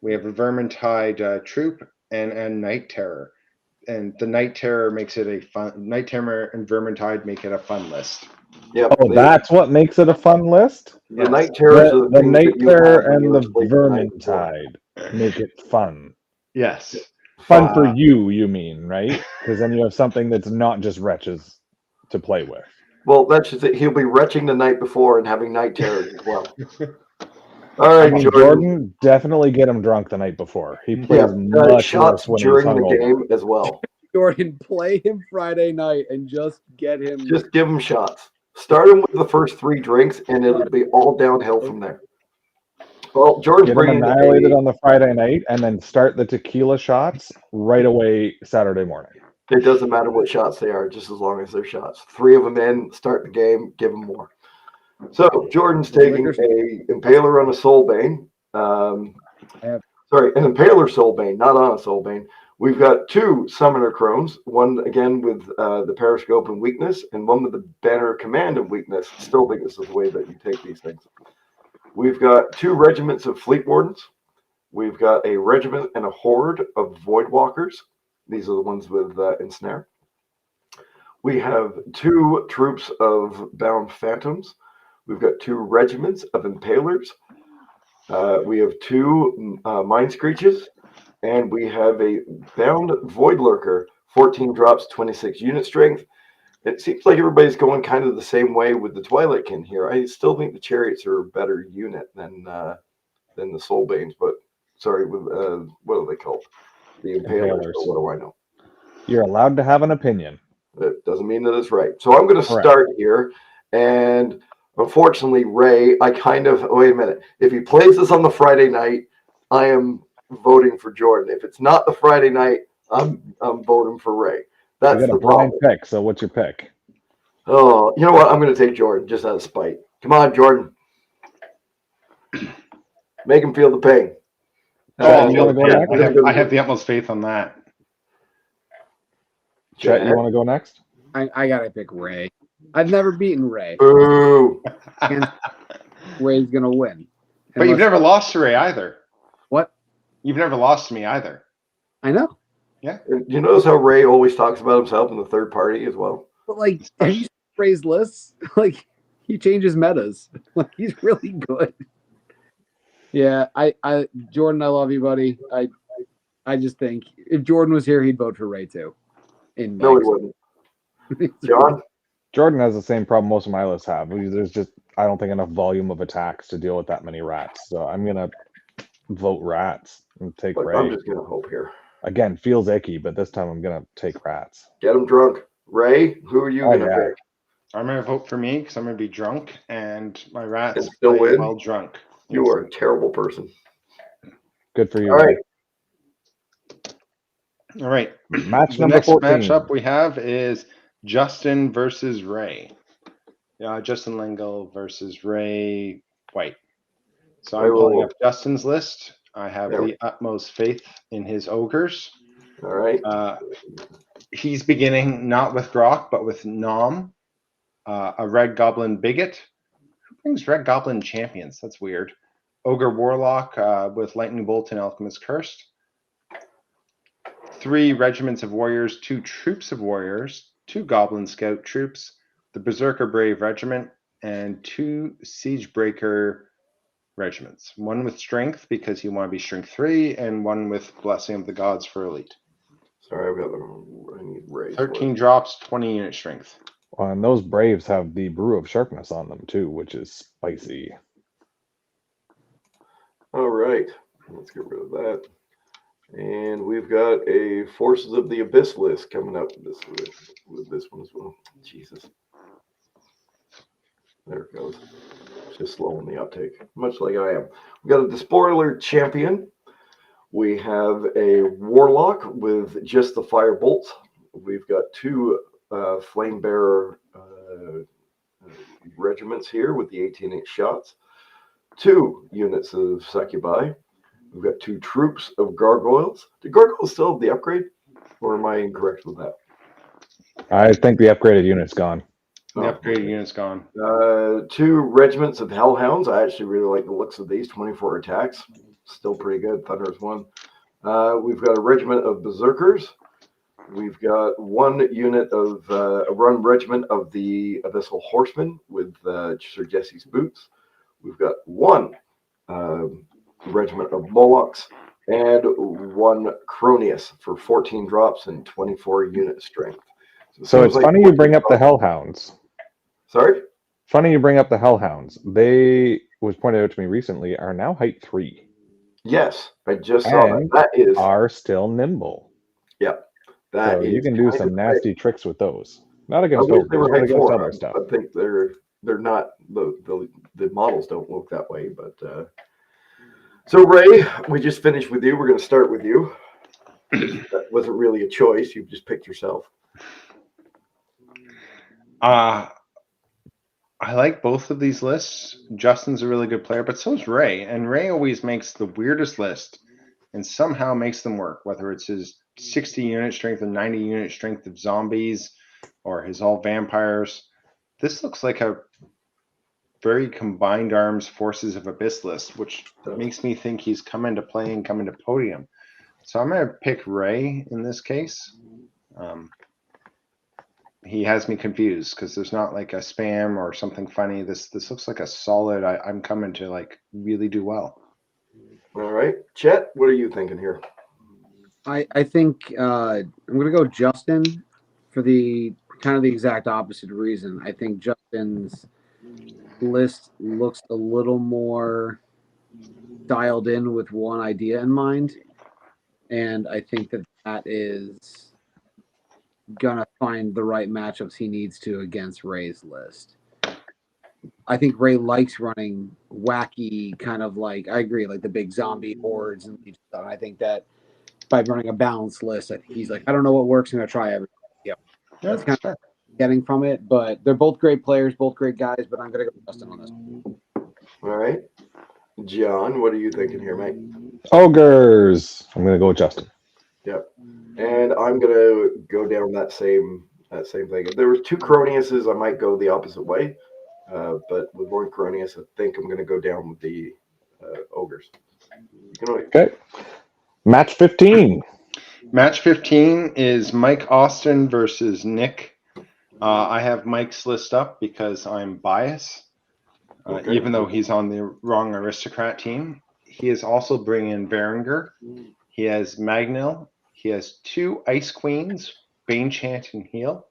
We have a Vermintide troop and Night Terror. And the Night Terror makes it a fun. Night Terror and Vermintide make it a fun list. Yep. Oh, that's what makes it a fun list? the yes. night terrors are The the things Night that you Terror have when and you're the asleep the night before. Vermintide make it fun. Yes. Fun for you mean, right? Because then you have something that's not just wretches to play with. Well, that's just it. He'll be retching the night before and having night terrors as well. All I right, mean, Jordan. Jordan, definitely get him drunk the night before. He plays Yeah, much shots worse when he's during the hungover. game as well. Jordan, play him Friday night and just get him. Just give him shots. Start him with the first 3 drinks, and it'll be all downhill from there. Well, Jordan's Get him bringing annihilated on the Friday night, and then start the tequila shots right away Saturday morning. It doesn't matter what shots they are, just as long as they're shots. 3 of them in, start the game, give them more. So Jordan's taking a Impaler on a Soulbane. Sorry, an Impaler Soulbane, not on a Soulbane. We've got 2 Summoner Crones, one again with the Periscope and Weakness, and one with the Banner of Command and Weakness. Still think this is the way that you take these things. We've got 2 regiments of Fleet Wardens. We've got a regiment and a horde of Voidwalkers. These are the ones with Ensnare. We have 2 troops of Bound Phantoms. We've got 2 regiments of Impalers. We have 2 Mind Screeches. And we have a Bound Void Lurker, 14 drops, 26 unit strength. It seems like everybody's going kind of the same way with the Twilightkin here. I still think the Chariots are a better unit than the Soulbanes, but sorry, with what are they called? The Impalers. Impalers. But what do I know? You're allowed to have an opinion. It doesn't mean that it's right. So I'm going to start here, and unfortunately, Ray, wait a minute. If he plays this on the Friday night, I am voting for Jordan. If it's not the Friday night, I'm voting for Ray. That's You got the a blind problem. pick, so what's your pick? Oh, you know what? I'm going to take Jordan just out of spite. Come on, Jordan. Make him feel the pain. You wanna go next? I have the utmost faith on that. Chet, you want to go next? I gotta pick Ray. I've never beaten Ray. Boo. Ray's gonna win. But you've never lost to Ray either. What? You've never lost to me either. I know. You notice how Ray always talks about himself in the third party as well? But like, have you seen Ray's lists? Like, he changes metas. Like, he's really good. Yeah, I Jordan, I love you, buddy. I just think if Jordan was here, he'd vote for Ray too. No, he wouldn't. John? Jordan has the same problem most of my lists have. There's just, I don't think, enough volume of attacks to deal with that many rats. So I'm going to vote rats and take Look, Ray. I'm just going to hope here. Again, feels icky, but this time I'm going to take rats. Get him drunk. Ray, who are you going to pick? I'm going to vote for me because I'm going to be drunk and my rats And still play win? well drunk. You are a terrible person. Good for you. All right. All right. Match The number next 14. matchup we have is Justin versus Ray. Justin Lengel versus Ray White. So I'm pulling up Justin's list. I have There we- the utmost faith in his ogres. All right. He's beginning not with Grok, but with Nom, a Red Goblin Bigot. Who brings Red Goblin champions? That's weird. Ogre Warlock with Lightning Bolt and Alchemist Cursed. 3 regiments of warriors, 2 troops of warriors, 2 Goblin Scout troops, the Berserker Brave Regiment, and 2 Siegebreaker regiments. 1 with Strength because you want to be Strength 3, and 1 with Blessing of the Gods for Elite. Sorry, I've got the. I need raise. 13 drops, 20 unit strength. Well, and those Braves have the Brew of Sharpness on them too, which is spicy. All right. Let's get rid of that. And we've got a Forces of the Abyss list coming up with this one as well. Jesus. There it goes. It's just slow in the uptake, much like I am. We got a Despoiler Champion. We have a Warlock with just the Fire Bolts. We've got 2 Flame Bearer regiments here with the 18-inch shots. 2 units of Succubi. We've got 2 troops of Gargoyles. Do Gargoyles still have the upgrade? Or am I incorrect with that? I think the upgraded unit's gone. The upgraded unit's gone. 2 regiments of Hellhounds. I actually really like the looks of these. 24 attacks. Still pretty good. Thunder's 1. We've got a regiment of Berserkers. We've got 1 unit of a regiment of the Abyssal Horsemen with Sir Jesse's Boots. We've got 1 regiment of Molochs and 1 Cronius for 14 drops and 24 unit strength. So it's funny you bring up the Hellhounds. Sorry? Funny you bring up the Hellhounds. They, was pointed out to me recently, are now height 3. Yes, I just saw that. And That is, are still nimble. yeah, that So is. you can do some nasty tricks with those. Not I against wish ogres, they were but height against 4. other stuff. I think they're not the models don't look that way, but so Ray, we just finished with you. We're going to start with you. That wasn't really a choice. You just picked yourself. I like both of these lists. Justin's a really good player, but so is Ray. And Ray always makes the weirdest list and somehow makes them work, whether it's his 60 unit strength and 90 unit strength of zombies or his all vampires. This looks like a very combined arms Forces of Abyss list, which makes me think he's come into play and come into podium. So I'm going to pick Ray in this case. He has me confused because there's not like a spam or something funny. This looks like a solid. I'm coming to like really do well. All right, Chet, what are you thinking here? I think I'm going to go Justin for the kind of the exact opposite reason. I think Justin's list looks a little more dialed in with one idea in mind. And I think that is going to find the right matchups he needs to against Ray's list. I think Ray likes running wacky, kind of like, I agree, like the big zombie hordes and stuff. I think that by running a balanced list, I think he's like, I don't know what works, I'm going to try everything. Yeah, that's kind of getting from it. But they're both great players, both great guys, but I'm going to go Justin on this. All right, John, what are you thinking here, mate? Ogres. I'm going to go with Justin. Yep. And I'm gonna go down that same thing. If there was 2 Croniuses, I might go the opposite way. But with 1 Cronius, I think I'm gonna go down with the ogres. Okay. Match 15. Match 15 is Mike Austin versus Nick. I have Mike's list up because I'm biased, even though he's on the wrong aristocrat team. He is also bringing in Berenger. He has Magnil. He has 2 Ice Queens, Bane Chant and Heal.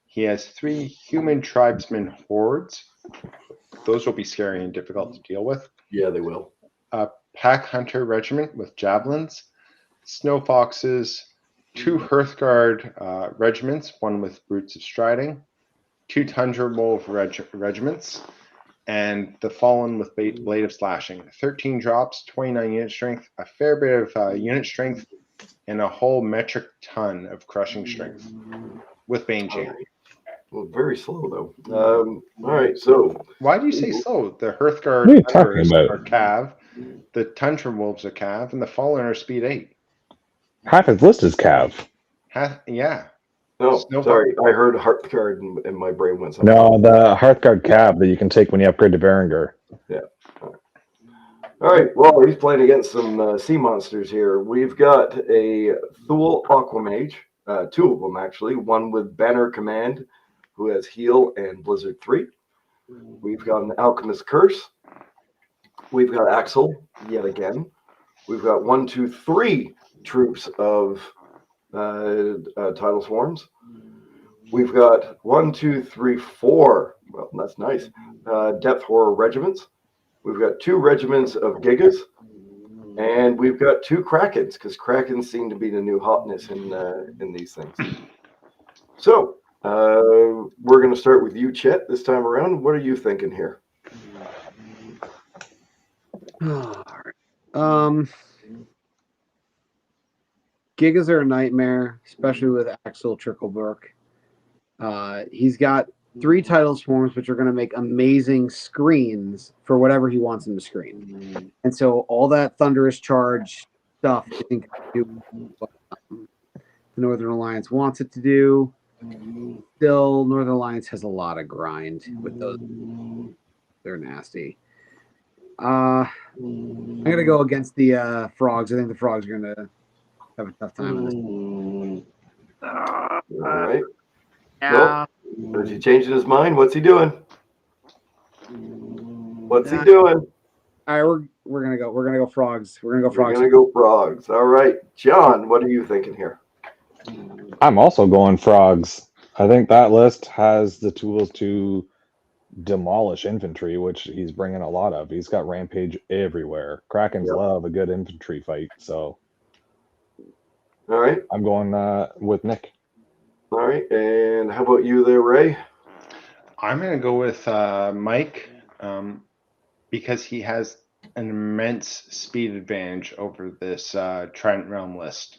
He has 3 Human Tribesmen Hordes. Those will be scary and difficult to deal with. Yeah, they will. A Pack Hunter Regiment with Javelins. Snow Foxes. 2 Hearthguard regiments, 1 with Brutes of Striding. 2 Tundra Wolf regiments. And the Fallen with Blade of Slashing. 13 drops, 29 unit strength, a fair bit of unit strength, and a whole metric ton of crushing strength with Bane Chant. Well, very slow though. All right, so why do you say slow? The What are you Hearthguard talking about? are Cav. The Tundra Wolves are Cav, and the Fallen are Speed 8. Half his list is Cav. Yeah. Oh, Snowball. sorry. I heard Hearthguard and my brain went somewhere. No, the Hearthguard Cav that you can take when you upgrade to Berenger. Yeah. All right. Well, he's playing against some sea monsters here. We've got a Thule Aquamage, two of them actually. One with Banner Command, who has Heal and Blizzard 3. We've got an Alchemist Curse. We've got Axel yet again. We've got 1, 2, 3 troops of Tidal Swarms. We've got 1, 2, 3, 4. Well, that's nice. Depth Horror Regiments. We've got 2 regiments of Gigas. And we've got 2 Krakens, because Krakens seem to be the new hotness in these things. So, we're going to start with you, Chet, this time around. What are you thinking here? Gigas are a nightmare, especially with Axel Tricklebrook. He's got 3 Tidal Swarms, which are going to make amazing screens for whatever he wants them to screen. And so all that Thunderous Charge stuff isn't going to do what the Northern Alliance wants it to do. Still, Northern Alliance has a lot of grind with those. They're nasty. I'm going to go against the Frogs. I think the Frogs are going to have a tough time in this. All right. Yeah. Well, is he changing his mind? What's he doing? What's he doing? All right, we're gonna go Frogs. We're gonna go Frogs. We're gonna go Frogs. All right, John, what are you thinking here? I'm also going Frogs. I think that list has the tools to demolish infantry, which he's bringing a lot of. He's got Rampage everywhere. Krakens love a good infantry fight, so. All right. I'm going with Nick. All right, and how about you there, Ray? I'm going to go with Mike because he has an immense speed advantage over this Trident Realm list.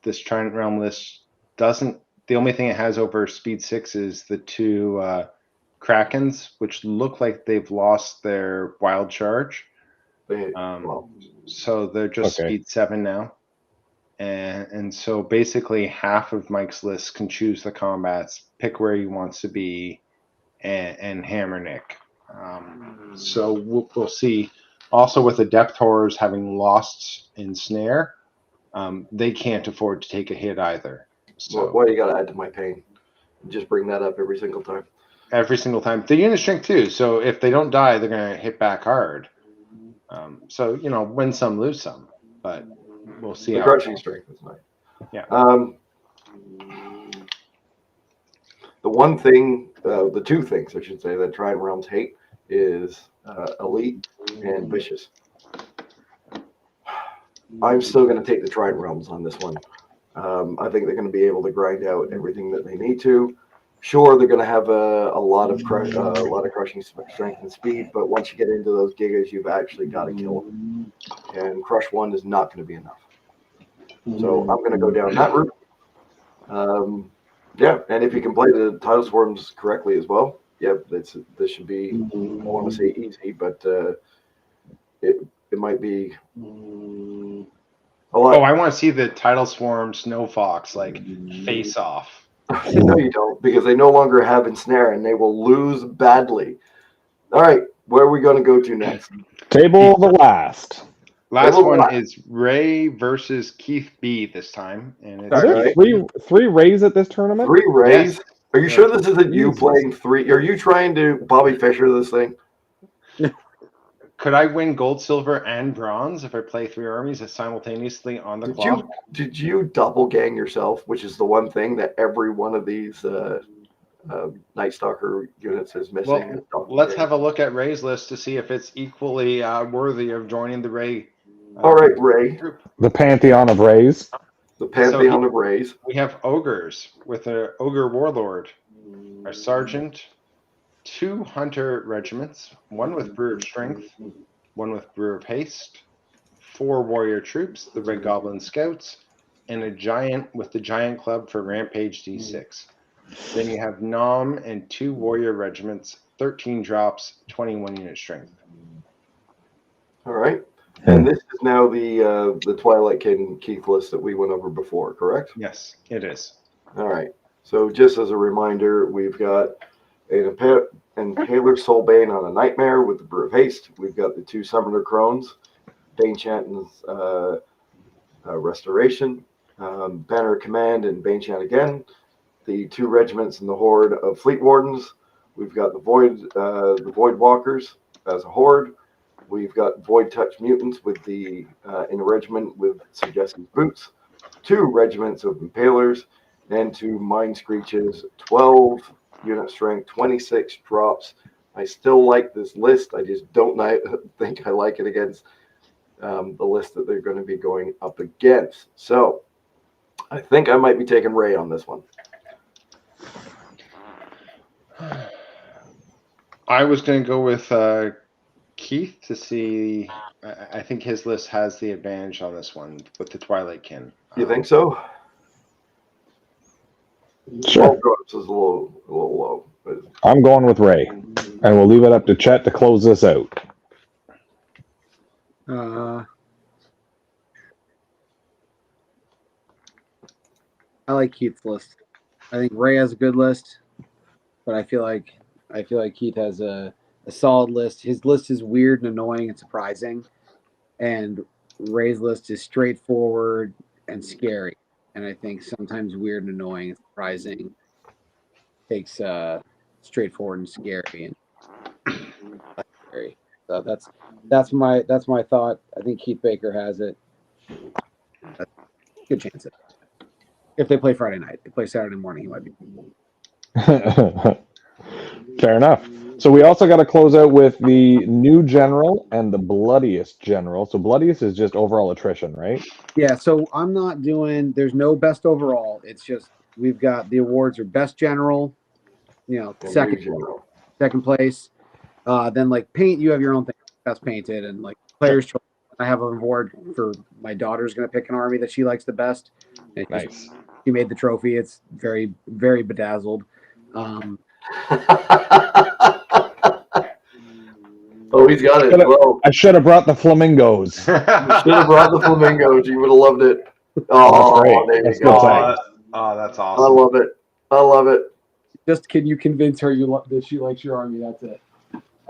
This Trident Realm list doesn't. The only thing it has over Speed 6 is the 2 Krakens, which look like they've lost their Wild Charge. So they're just Speed 7 now. And so basically half of Mike's list can choose the combats, pick where he wants to be, and hammer Nick. So we'll see. Also with the Depth Horrors having lost in Snare, they can't afford to take a hit either. So Why you got to add to my pain? Just bring that up every single time. Every single time. The unit strength too. So if they don't die, they're going to hit back hard. So, win some, lose some. But we'll see. The crushing strength is nice. Yeah. The one thing, the 2 things I should say that Trident Realms hate is Elite and Vicious. I'm still going to take the Trident Realms on this one. I think they're going to be able to grind out everything that they need to. Sure, they're going to have a lot of crushing strength and speed, but once you get into those gigas, you've actually got to kill them. And Crush 1 is not going to be enough. So I'm going to go down that route. Yeah, and if you can play the Tidal Swarms correctly as well, this should be, I don't want to say easy, but it might be a lot. Oh, I want to see the Tidal Swarm Snow Fox face off. No, you don't, because they no longer have Ensnare and they will lose badly. All right, where are we going to go to next? Table the last. Last one is Ray versus Keith B this time. And it's Are there three Rays at this tournament? 3 Rays? Yes. Are you sure this isn't you Jesus. playing 3? Are you trying to Bobby Fischer this thing? Could I win gold, silver, and bronze if I play 3 armies simultaneously on the clock? Did you double gang yourself, which is the one thing that every one of these Night Stalker units is missing? Well, let's have a look at Ray's list to see if it's equally worthy of joining the Ray. All right, Ray. Group. The Pantheon of Rays. The Pantheon of Rays. We have Ogres with an Ogre Warlord, our Sergeant, 2 Hunter regiments, 1 with Brew of Strength, 1 with Brew of Haste, 4 Warrior Troops, the Red Goblin Scouts, and a Giant with the Giant Club for Rampage D6. Then you have Nom and 2 Warrior regiments, 13 drops, 21 unit strength. All right. And this is now the Twilight King Keith list that we went over before, correct? Yes, it is. All right. So just as a reminder, we've got an Impaler Soulbane on a Nightmare with the Brew of Haste. We've got the 2 Summoner Crones, Bane Chanton's Restoration, Banner of Command, and Bane Chant again. The 2 regiments in the Horde of Fleet Wardens. We've got the Void Walkers as a Horde. We've got Void Touch Mutants with in a regiment with Suggestive Boots. 2 regiments of Impalers, and 2 Mind Screeches, 12 unit strength, 26 drops. I still like this list. I just don't think I like it against the list that they're going to be going up against. So I think I might be taking Ray on this one. I was going to go with Keith to see. I think his list has the advantage on this one with the Twilight Kin. You think so? Sure. 12 drops is a little low. But I'm going with Ray, and we'll leave it up to Chet to close this out. I like Keith's list. I think Ray has a good list, but I feel like Keith has a solid list. His list is weird and annoying and surprising, and Ray's list is straightforward and scary. And I think sometimes weird and annoying and surprising takes straightforward and scary and scary. So that's my thought. I think Keith Baker has it. Good chance of it. If they play Friday night, they play Saturday morning, he might be. Fair enough. So we also got to close out with the new general and the bloodiest general. So bloodiest is just overall attrition, right? Yeah, so I'm not doing, there's no best overall. It's just, we've got the awards are best general, second place. Then like paint, you have your own thing, best painted, and like player's choice. I have an award for my daughter's going to pick an army that she likes the best. And Nice. She made the trophy. It's very, very bedazzled. oh, he's got it. Well, I should have brought the flamingos. should have brought the flamingos. You would have loved it. Oh, Oh, there that's you go. good. Oh, that's I awesome. love it. I love it. Just can you convince her that she likes your army? That's it.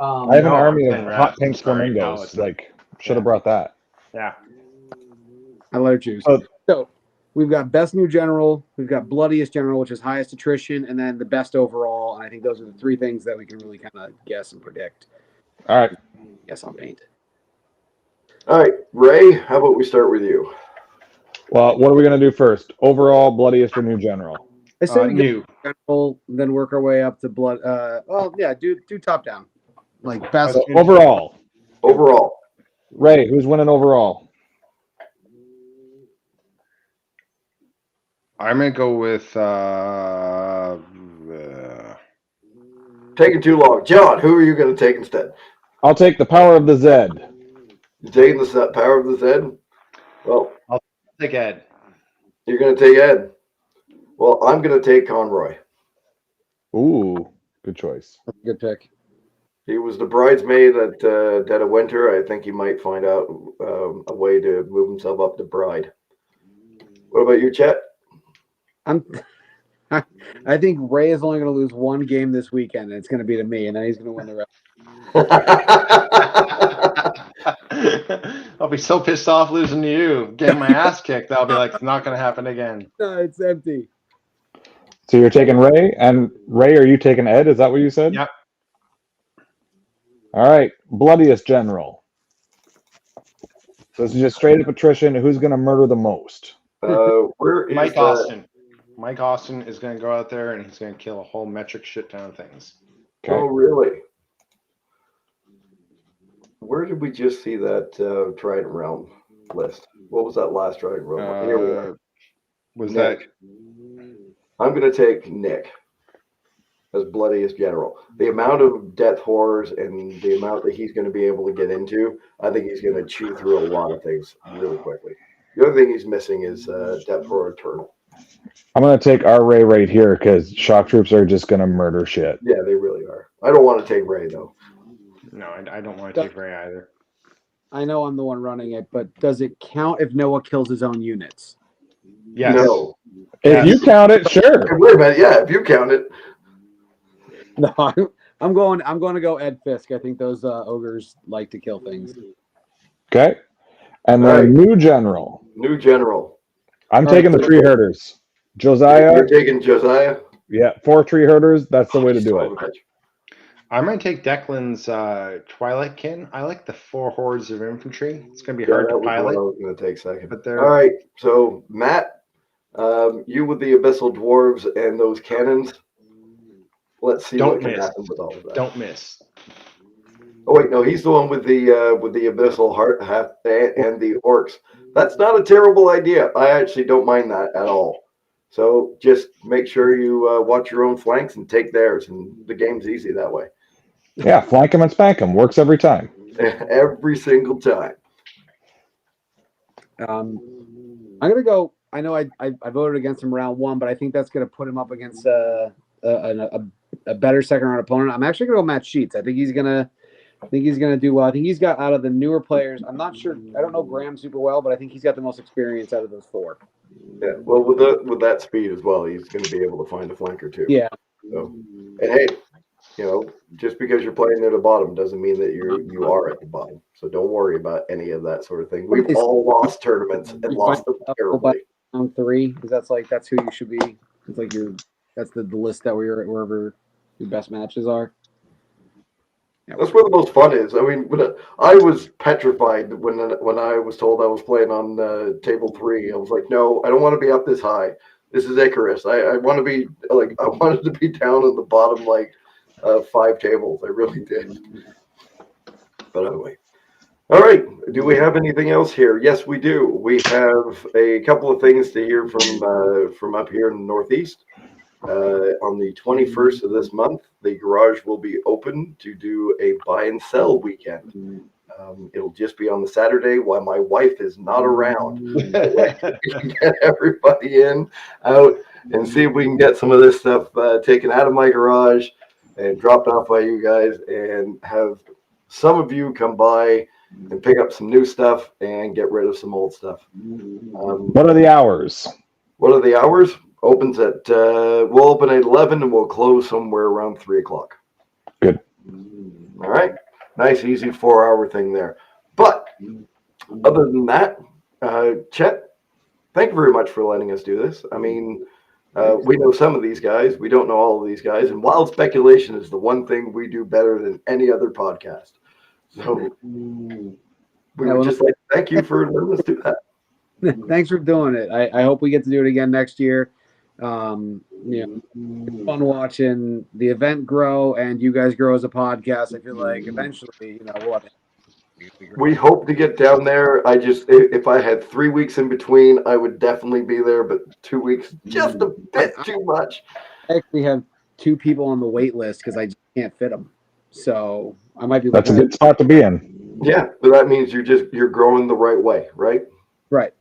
I have an No, army I'm of saying hot red. pink Sorry, no, flamingos. it's not. Like, should have brought that. Yeah. I let her choose. So we've got best new general, we've got bloodiest general, which is highest attrition, and then the best overall. And I think those are the 3 things that we can really kind of guess and predict. All right. Guess on paint. All right, Ray, how about we start with you? Well, what are we going to do first? Overall, bloodiest or new general? I say we New. get general, then work our way up to blood. Do top down, like best. So overall, Overall. Ray, who's winning overall? I'm going to go with Taking too long. John, who are you going to take instead? I'll take the power of the Zed. You taking the power of the Zed? Well, take Ed. you're going to take Ed. Well, I'm going to take Conroy. Ooh, good choice. Good pick. He was the bridesmaid at Dead of Winter. I think he might find out a way to move himself up to bride. What about you, Chet? I think Ray is only going to lose 1 game this weekend, and it's going to be to me, and then he's going to win the rest. I'll be so pissed off losing to you, getting my ass kicked. I'll be like, it's not going to happen again. No, it's empty. So you're taking Ray, and Ray, are you taking Ed? Is that what you said? Yep. All right, bloodiest general. So this is just straight up attrition. Who's going to murder the most? Where is Mike Austin. Mike Austin is going to go out there and he's going to kill a whole metric shit ton of things. Okay. Oh, really? Where did we just see that Trident Realm list? What was that last Trident Realm one? Here we are. Was Nick. I'm going to take Nick as bloodiest general. The amount of death horrors and the amount that he's going to be able to get into, I think he's going to chew through a lot of things really quickly. The other thing he's missing is Death Horror Eternal. I'm going to take our Ray right here because shock troops are just going to murder shit. Yeah, they really are. I don't want to take Ray, though. No, I don't want to take Ray either. I know I'm the one running it, but does it count if Noah kills his own units? Yes. No. If you count it, Hey, sure. wait a minute. Yeah, if you count it. No, I'm going to go Ed Fisk. I think those ogres like to kill things. Okay. And All then right. new general. New general. I'm All right, taking the tree herders. You're Josiah, taking Josiah. yeah, 4 tree herders. That's the way to do Son it. of a bitch. I might take Declan's Twilight Kin. I like the 4 hordes of infantry. It's going to be Yeah, hard that to was what I pilot, was going to take second. but All they're right. So, Matt, you with the Abyssal Dwarves and those cannons. Let's see Don't what can miss. happen with all of that. Don't miss. Oh wait, no, he's the one with the Abyssal Heart half and the Orcs. That's not a terrible idea. I actually don't mind that at all. So just make sure you watch your own flanks and take theirs, and the game's easy that way. Yeah, flank him and spank him. Works every time. Every single time. I'm gonna go. I know I voted against him round 1, but I think that's gonna put him up against a better second round opponent. I'm actually gonna go Matt Sheets. I think he's gonna do well. I think he's got out of the newer players. I'm not sure. I don't know Graham super well, but I think he's got the most experience out of those 4. Yeah. Well, with that speed as well, he's going to be able to find a flanker too. Yeah. So, and hey, just because you're playing near the bottom doesn't mean that you are at the bottom. So don't worry about any of that sort of thing. We've all lost tournaments and lost them terribly. Round 3, because that's who you should be. It's like that's the list that we're at wherever your best matches are. Yeah. That's where the most fun is. I mean, I was petrified when I was told I was playing on table 3. I was like, no, I don't want to be up this high. This is Icarus. I want to be like, I wanted to be down at the bottom, like 5 tables. I really did. But anyway. All right. Do we have anything else here? Yes, we do. We have a couple of things to hear from up here in the Northeast. On the 21st of this month, the garage will be open to do a buy and sell weekend. It'll just be on the Saturday while my wife is not around. We can get everybody out, and see if we can get some of this stuff taken out of my garage and dropped off by you guys, and have some of you come by and pick up some new stuff and get rid of some old stuff. What are the hours? What are the hours? Opens at we'll open at 11 and we'll close somewhere around 3 o'clock. Good. All right, nice, easy 4-hour thing there. But other than that, Chet, thank you very much for letting us do this. I mean, we know some of these guys, we don't know all of these guys, and wild speculation is the one thing we do better than any other podcast. So we would just like to thank you for letting us do that. Thanks for doing it. I hope we get to do it again next year. It's fun watching the event grow and you guys grow as a podcast. I feel like eventually, we'll have We hope to get down there. If I had 3 weeks in between, I would definitely be there, but 2 weeks, just a bit too much. I actually have 2 people on the wait list because I just can't fit them. So I might be. That's a good spot to be in. Yeah, but that means you're growing the right way, right? Right.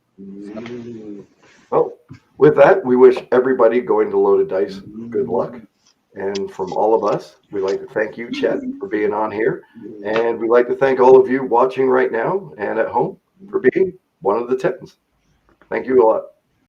Well, with that, we wish everybody going to Loaded Dice good luck. And from all of us, we'd like to thank you, Chet, for being on here. And we'd like to thank all of you watching right now and at home for being one of the Titans. Thank you a lot.